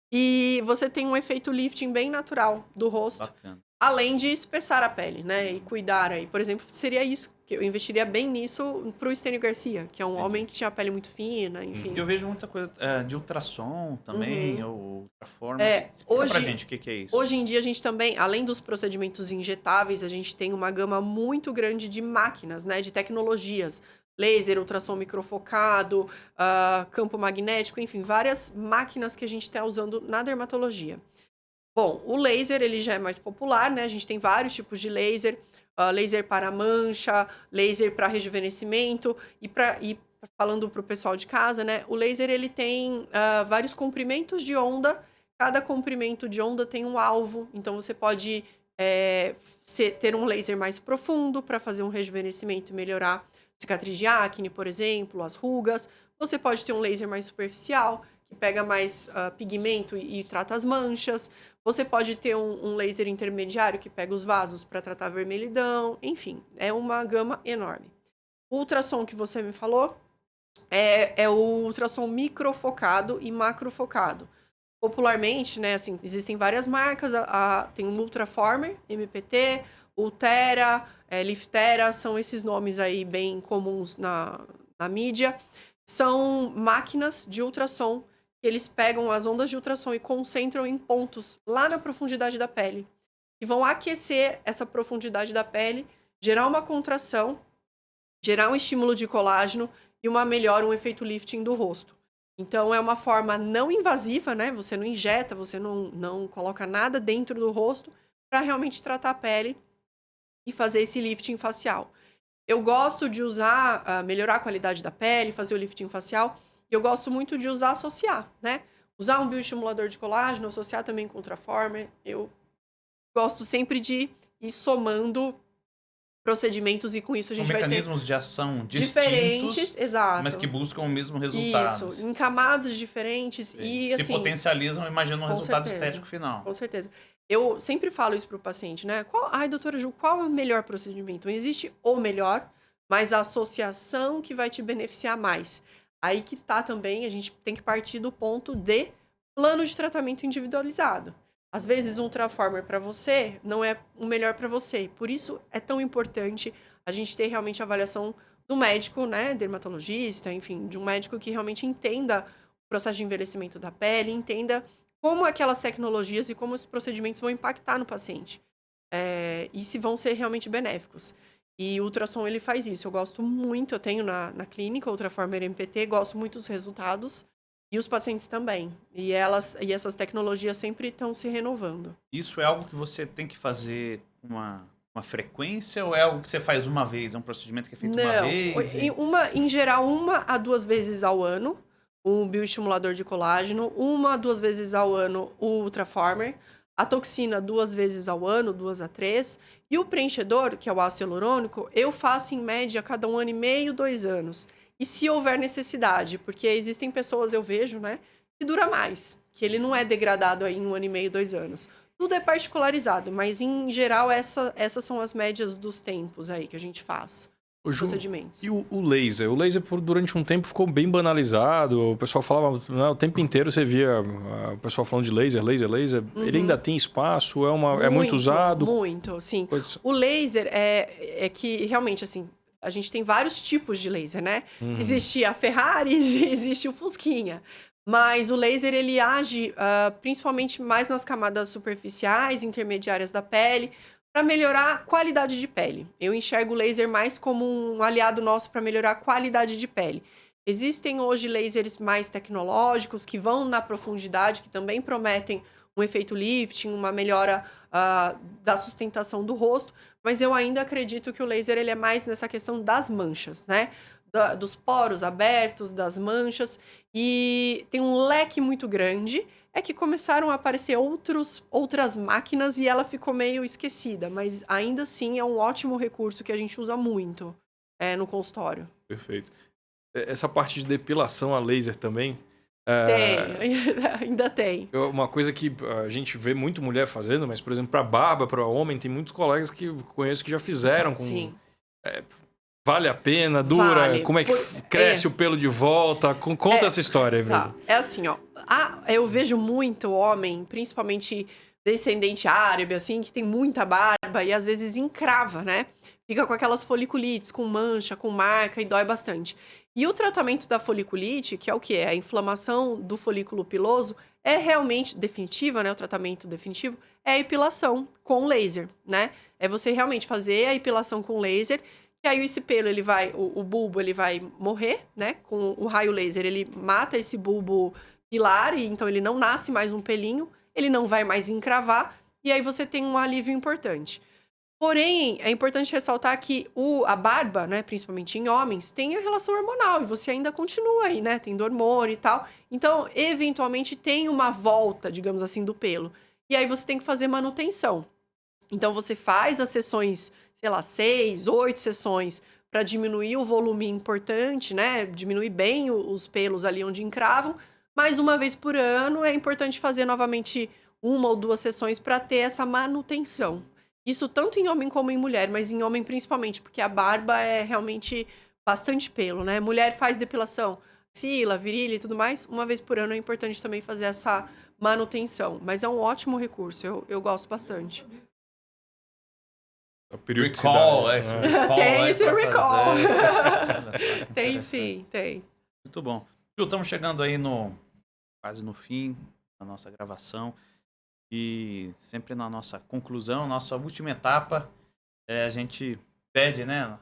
E você tem um efeito lifting bem natural do rosto. Bacana. Além de espessar a pele, né? E cuidar aí. Por exemplo, seria isso, que eu investiria bem nisso pro Estênio Garcia, que é um homem que tinha a pele muito fina, enfim. Eu vejo muita coisa de ultrassom também, ou ultraforma. Hoje, pra gente o que é isso. Hoje em dia a gente também, além dos procedimentos injetáveis, a gente tem uma gama muito grande de máquinas, né? De tecnologias. Laser, ultrassom microfocado, campo magnético, enfim, várias máquinas que a gente está usando na dermatologia. Bom, o laser, ele já é mais popular, né? A gente tem vários tipos de laser. Laser para mancha, laser para rejuvenescimento. E falando para o pessoal de casa, né? O laser, ele tem vários comprimentos de onda. Cada comprimento de onda tem um alvo. Então, você pode ter um laser mais profundo para fazer um rejuvenescimento e melhorar cicatriz de acne, por exemplo, as rugas. Você pode ter um laser mais superficial, que pega mais pigmento e trata as manchas. Você pode ter um laser intermediário que pega os vasos para tratar a vermelhidão, enfim, é uma gama enorme. O ultrassom que você me falou é o ultrassom microfocado e macrofocado. Popularmente, né, assim, existem várias marcas, tem o Ultraformer, MPT, Ultera, Liftera, são esses nomes aí bem comuns na mídia. São máquinas de ultrassom que eles pegam as ondas de ultrassom e concentram em pontos lá na profundidade da pele. E vão aquecer essa profundidade da pele, gerar uma contração, gerar um estímulo de colágeno e um efeito lifting do rosto. Então, é uma forma não invasiva, né? Você não injeta, você não coloca nada dentro do rosto para realmente tratar a pele e fazer esse lifting facial. Eu gosto de usar, melhorar a qualidade da pele, fazer o lifting facial, e eu gosto muito de associar, né? Usar um bioestimulador de colágeno, associar também com Ultraformer. Eu gosto sempre de ir somando procedimentos e com isso a São gente vai ter mecanismos de ação diferentes, distintos, exato. mas que buscam o mesmo resultado. Isso, em camadas diferentes. Sim. E se assim, potencializam, imaginando um com resultado certeza. estético final. Com certeza. Eu sempre falo isso para o paciente, né? Ai, doutora Ju, qual é o melhor procedimento? Não existe o melhor, mas a associação que vai te beneficiar mais. Aí que tá também, a gente tem que partir do ponto de plano de tratamento individualizado. Às vezes, um Ultraformer para você não é o melhor para você. Por isso, é tão importante a gente ter realmente a avaliação do médico, né? Dermatologista, enfim, de um médico que realmente entenda o processo de envelhecimento da pele, entenda como aquelas tecnologias e como os procedimentos vão impactar no paciente. E se vão ser realmente benéficos. E o ultrassom, ele faz isso. Eu gosto muito, eu tenho na clínica o Ultraformer MPT, gosto muito dos resultados. E os pacientes também. E essas tecnologias sempre estão se renovando. Isso é algo que você tem que fazer uma frequência ou é algo que você faz uma vez? É um procedimento que é feito uma vez? Em geral, 1 a 2 vezes ao ano, o bioestimulador de colágeno. 1 a 2 vezes ao ano, o Ultraformer. A toxina 2 vezes ao ano, 2 a 3. E o preenchedor, que é o ácido hialurônico, eu faço em média a cada 1 ano e meio, 2 anos. E se houver necessidade, porque existem pessoas, eu vejo, né, que dura mais, que ele não é degradado aí em 1 ano e meio, 2 anos. Tudo é particularizado, mas em geral essas são as médias dos tempos aí que a gente faz. Ô, Ju, Procedimentos. e o laser? O laser, durante um tempo, ficou bem banalizado. O pessoal falava, né, o tempo inteiro você via o pessoal falando de laser. Ele ainda tem espaço? É muito usado? Muito, sim. O laser é que, realmente, assim, a gente tem vários tipos de laser, né? Existe a Ferrari, existe o Fusquinha. Mas o laser, ele age principalmente mais nas camadas superficiais, intermediárias da pele, para melhorar a qualidade de pele. Eu enxergo o laser mais como um aliado nosso para melhorar a qualidade de pele. Existem hoje lasers mais tecnológicos que vão na profundidade, que também prometem um efeito lifting, uma melhora da sustentação do rosto, mas eu ainda acredito que o laser ele é mais nessa questão das manchas, né? Dos poros abertos, das manchas, e tem um leque muito grande. É que começaram a aparecer outras máquinas e ela ficou meio esquecida, mas ainda assim é um ótimo recurso que a gente usa muito no consultório. Perfeito. Essa parte de depilação a laser também... Ainda tem. Uma coisa que a gente vê muito mulher fazendo, mas, por exemplo, para barba, para homem, tem muitos colegas que eu conheço que já fizeram. Sim. Vale a pena? Dura? Vale. Como é que cresce o pelo de volta? Conta essa história, velho. Tá. É assim, ó. Eu vejo muito homem, principalmente descendente árabe, assim, que tem muita barba e às vezes encrava, né? Fica com aquelas foliculites, com mancha, com marca e dói bastante. E o tratamento da foliculite, que é o que é? A inflamação do folículo piloso, é realmente definitiva, né? O tratamento definitivo é a epilação com laser, né? É você realmente fazer a epilação com laser, que aí esse pelo, ele vai, o bulbo, ele vai morrer, né? Com o raio laser, ele mata esse bulbo pilar, e então ele não nasce mais um pelinho, ele não vai mais encravar, e aí você tem um alívio importante. Porém, é importante ressaltar que a barba, né, principalmente em homens, tem a relação hormonal, e você ainda continua aí, né, tendo hormônio e tal. Então, eventualmente, tem uma volta, digamos assim, do pelo. E aí você tem que fazer manutenção. Então, você faz as sessões, sei lá, 6, 8 sessões, para diminuir o volume importante, né, diminuir bem os pelos ali onde encravam. Mas uma vez por ano, é importante fazer novamente 1 ou 2 sessões para ter essa manutenção. Isso tanto em homem como em mulher, mas em homem principalmente, porque a barba é realmente bastante pelo, né? Mulher faz depilação, axila, virilha e tudo mais, uma vez por ano é importante também fazer essa manutenção. Mas é um ótimo recurso, eu gosto bastante. A Recall, periodicidade. recall Tem aí esse pra recall. fazer. Tem sim, tem. Muito bom. Ju, estamos chegando aí quase no fim da nossa gravação. E sempre na nossa conclusão, nossa última etapa, a gente pede, né?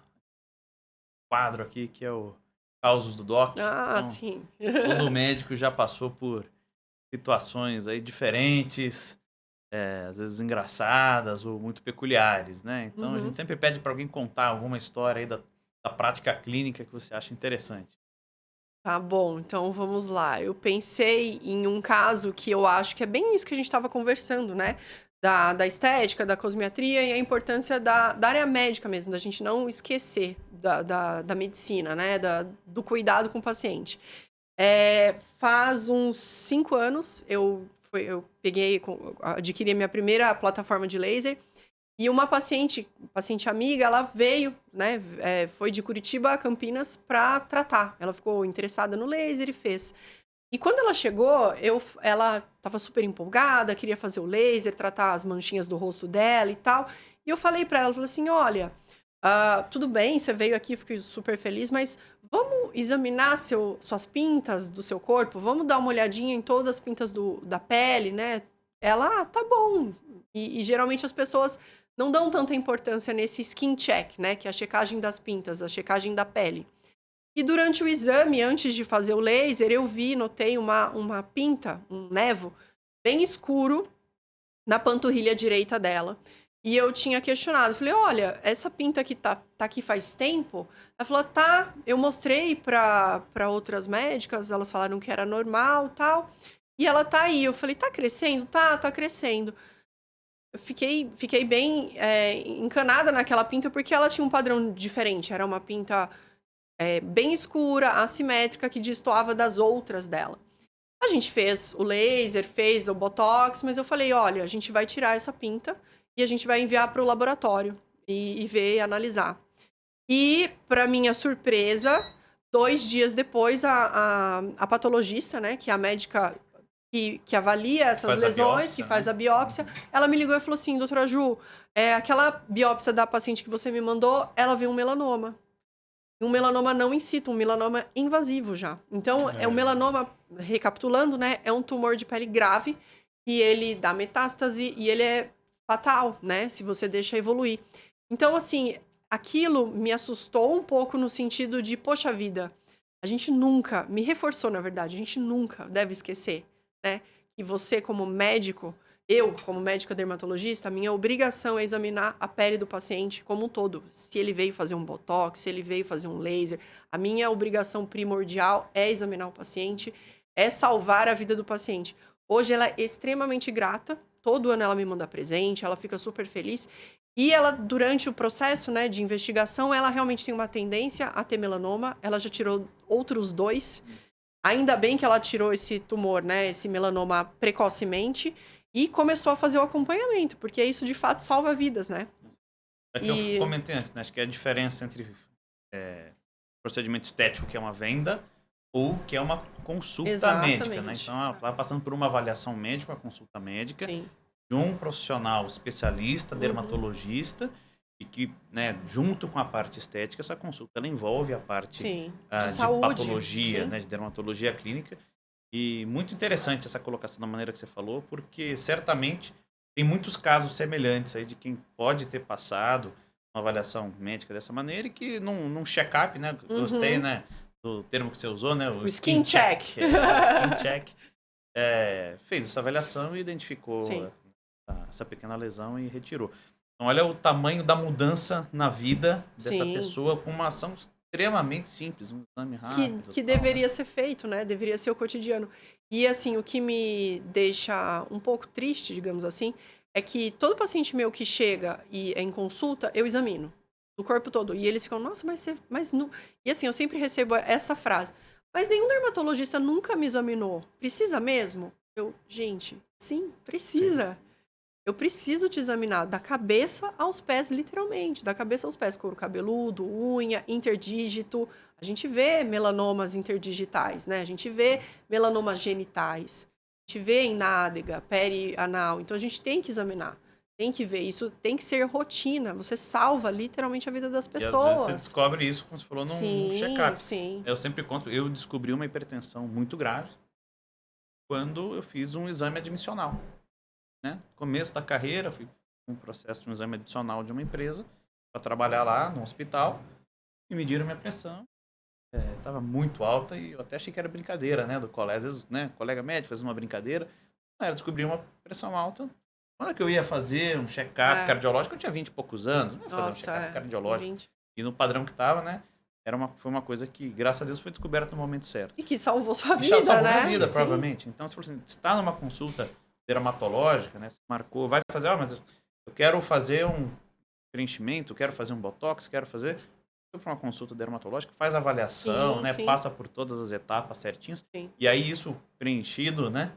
Quadro aqui, que é o Causos do Doc. Ah, Então, sim. todo médico já passou por situações aí diferentes, às vezes engraçadas ou muito peculiares, né? Então a Uhum. gente sempre pede para alguém contar alguma história aí da prática clínica que você acha interessante. Tá bom, então vamos lá. Eu pensei em um caso que eu acho que é bem isso que a gente estava conversando, né? Da estética, da cosmetria e a importância da área médica mesmo, da gente não esquecer da medicina, né? Do cuidado com o paciente. Faz uns 5 anos, eu adquiri a minha primeira plataforma de laser. E uma paciente amiga, ela veio, né? Foi de Curitiba a Campinas para tratar. Ela ficou interessada no laser e fez. E quando ela chegou, ela estava super empolgada, queria fazer o laser, tratar as manchinhas do rosto dela e tal. E eu falei para ela, falei assim, olha, tudo bem, você veio aqui, fiquei super feliz, mas vamos examinar suas pintas do seu corpo, vamos dar uma olhadinha em todas as pintas da pele, né? Ela, tá bom. E geralmente as pessoas não dão tanta importância nesse skin check, né? Que é a checagem das pintas, a checagem da pele. E durante o exame, antes de fazer o laser, notei uma pinta, um nevo, bem escuro na panturrilha direita dela. E eu tinha questionado, falei, olha, essa pinta que tá aqui faz tempo? Ela falou, tá, eu mostrei pra outras médicas, elas falaram que era normal e tal. E ela tá aí. Eu falei, tá crescendo? Tá crescendo. Eu fiquei bem encanada naquela pinta, porque ela tinha um padrão diferente. Era uma pinta bem escura, assimétrica, que destoava das outras dela. A gente fez o laser, fez o botox, mas eu falei, olha, a gente vai tirar essa pinta e a gente vai enviar para o laboratório e ver e analisar. E, para minha surpresa, 2 dias depois, a patologista, né, que é a médica que avalia essas Faz a lesões, biópsia, que faz né? a biópsia, ela me ligou e falou assim, doutora Ju, aquela biópsia da paciente que você me mandou, ela viu um melanoma. Um melanoma não in situ, um melanoma invasivo já. Então, o melanoma, recapitulando, né, é um tumor de pele grave, e ele dá metástase e ele é fatal, né, se você deixa evoluir. Então, assim, aquilo me assustou um pouco no sentido de, poxa vida, a gente nunca, me reforçou, na verdade, a gente nunca deve esquecer, né, que você como médico, eu como médica dermatologista, a minha obrigação é examinar a pele do paciente como um todo. Se ele veio fazer um botox, se ele veio fazer um laser, a minha obrigação primordial é examinar o paciente, é salvar a vida do paciente. Hoje ela é extremamente grata, todo ano ela me manda presente, ela fica super feliz. E ela, durante o processo, né, de investigação, ela realmente tem uma tendência a ter melanoma. Ela já tirou outros 2. Ainda bem que ela tirou esse tumor, né, esse melanoma precocemente e começou a fazer o acompanhamento, porque isso de fato salva vidas, né? É que eu comentei antes, né? Acho que é a diferença entre procedimento estético, que é uma venda, ou que é uma consulta Exatamente. médica, né? Então, ela vai passando por uma avaliação médica, uma consulta médica, Sim. de um profissional especialista, dermatologista, e que, né, junto com a parte estética, essa consulta ela envolve a parte Sim. de saúde. patologia, Sim. né, de dermatologia clínica. E muito interessante essa colocação da maneira que você falou, porque certamente tem muitos casos semelhantes aí de quem pode ter passado uma avaliação médica dessa maneira e que num check-up, né? Gostei, né? Do termo que você usou, né? O skin check. Skin check. Fez essa avaliação e identificou Sim. essa pequena lesão e retirou. Então, olha o tamanho da mudança na vida dessa Sim. pessoa com uma ação extremamente simples, um exame rápido. Que tal, deveria né? ser feito, né? Deveria ser o cotidiano. E assim, o que me deixa um pouco triste, digamos assim, é que todo paciente meu que chega e é em consulta, eu examino do corpo todo. E eles ficam, nossa, mas não. E assim, eu sempre recebo essa frase. Mas nenhum dermatologista nunca me examinou. Precisa mesmo? Gente, Sim, precisa. Eu preciso te examinar da cabeça aos pés, literalmente. Da cabeça aos pés, couro cabeludo, unha, interdígito. A gente vê melanomas interdigitais, né? A gente vê melanomas genitais. A gente vê em nádega, perianal. Então, a gente tem que examinar. Tem que ver. Isso tem que ser rotina. Você salva literalmente a vida das E às vezes pessoas. você descobre isso, como você falou, num Sim, check-up. sim. Eu sempre conto, eu descobri uma hipertensão muito grave quando eu fiz um exame admissional. Né? Começo da carreira, fui um processo de um exame adicional de uma empresa para trabalhar lá no hospital e mediram minha pressão. Estava muito alta e eu até achei que era brincadeira, né, do colega. Às vezes, né, colega médico fazia uma brincadeira. Não, era descobrir uma pressão alta. Quando é que eu ia fazer um check-up cardiológico, eu tinha 20 e poucos anos, não ia fazer um check-up cardiológico. 20. E no padrão que estava, né, foi uma coisa que, graças a Deus, foi descoberta no momento certo. E que salvou sua E vida, já salvou né? minha vida, Sim. provavelmente. Então, se for assim, está numa consulta dermatológica, né, você marcou, vai fazer, mas eu quero fazer um preenchimento, eu quero fazer um botox, quero fazer... Foi para uma consulta dermatológica, faz a avaliação, Sim, né, sim. passa por todas as etapas certinhos. Sim. E aí isso preenchido, né?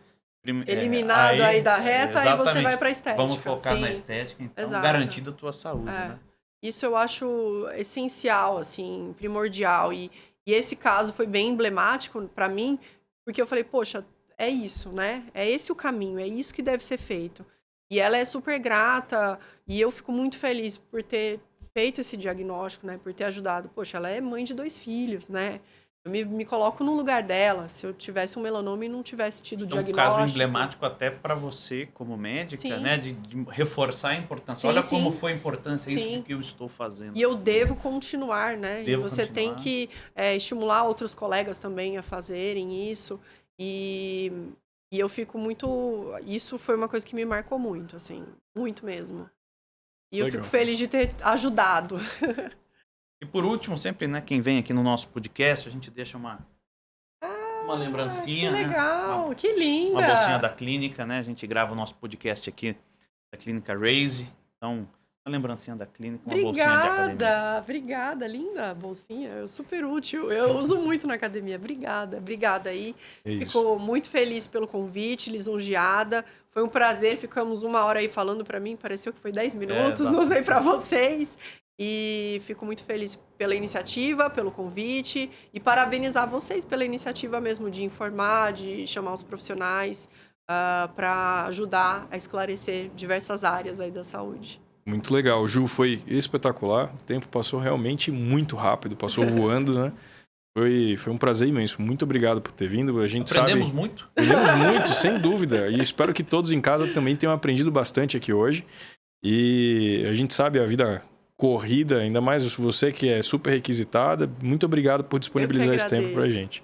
Eliminado aí da reta, aí você exatamente. vai para estética. Vamos focar na Sim. estética, então Exato. garantida a tua saúde, né? Isso eu acho essencial, assim, primordial. E esse caso foi bem emblemático para mim, porque eu falei, poxa, é isso, né? É esse o caminho, é isso que deve ser feito. E ela é super grata, e eu fico muito feliz por ter feito esse diagnóstico, né? Por ter ajudado. Poxa, ela é mãe de 2 filhos, né? Eu me coloco no lugar dela. Se eu tivesse um melanoma e não tivesse tido Então, diagnóstico... um caso emblemático até para você, como médica, Sim. né? De reforçar a importância. Sim, Olha sim. como foi a importância isso Sim. de que eu estou fazendo. E eu devo continuar, né? Devo E você continuar. tem que estimular outros colegas também a fazerem isso. E eu fico muito... Isso foi uma coisa que me marcou muito, assim. Muito mesmo. E eu Legal. fico feliz de ter ajudado. E por último, sempre, né? Quem vem aqui no nosso podcast, a gente deixa uma lembrancinha, Que legal, né? que linda. Uma bolsinha da clínica, né? A gente grava o nosso podcast aqui da Clínica Raise. Então, uma lembrancinha da clínica, uma bolsinha de academia. Obrigada, linda a bolsinha, é super útil, eu uso muito na academia, obrigada aí, É isso. Fico muito feliz pelo convite, lisonjeada, foi um prazer, ficamos 1 hora aí falando pra mim, pareceu que foi 10 minutos, exato. não sei pra vocês, e fico muito feliz pela iniciativa, pelo convite, e parabenizar vocês pela iniciativa mesmo de informar, de chamar os profissionais para ajudar a esclarecer diversas áreas aí da saúde. Muito legal. Ju, foi espetacular. O tempo passou realmente muito rápido, passou voando, né? Foi um prazer imenso. Muito obrigado por ter vindo. A gente Aprendemos muito. Aprendemos muito, sem dúvida. E espero que todos em casa também tenham aprendido bastante aqui hoje. E a gente sabe a vida corrida, ainda mais você que é super requisitada. Muito obrigado por disponibilizar esse tempo pra gente.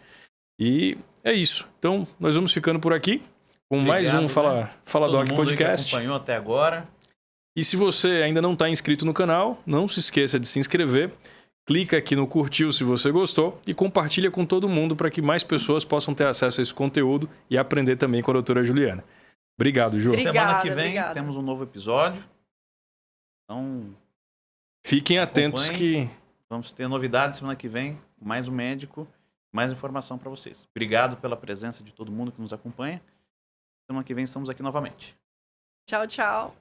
E é isso. Então, nós vamos ficando por aqui com mais um Fala Doc Podcast. Que acompanhou até agora. E se você ainda não está inscrito no canal, não se esqueça de se inscrever. Clica aqui no curtiu se você gostou e compartilha com todo mundo para que mais pessoas possam ter acesso a esse conteúdo e aprender também com a doutora Juliana. Obrigado, Ju. Semana que vem temos um novo episódio. Então, fiquem atentos que vamos ter novidades semana que vem, mais um médico, mais informação para vocês. Obrigado pela presença de todo mundo que nos acompanha. Semana que vem estamos aqui novamente. Tchau, tchau.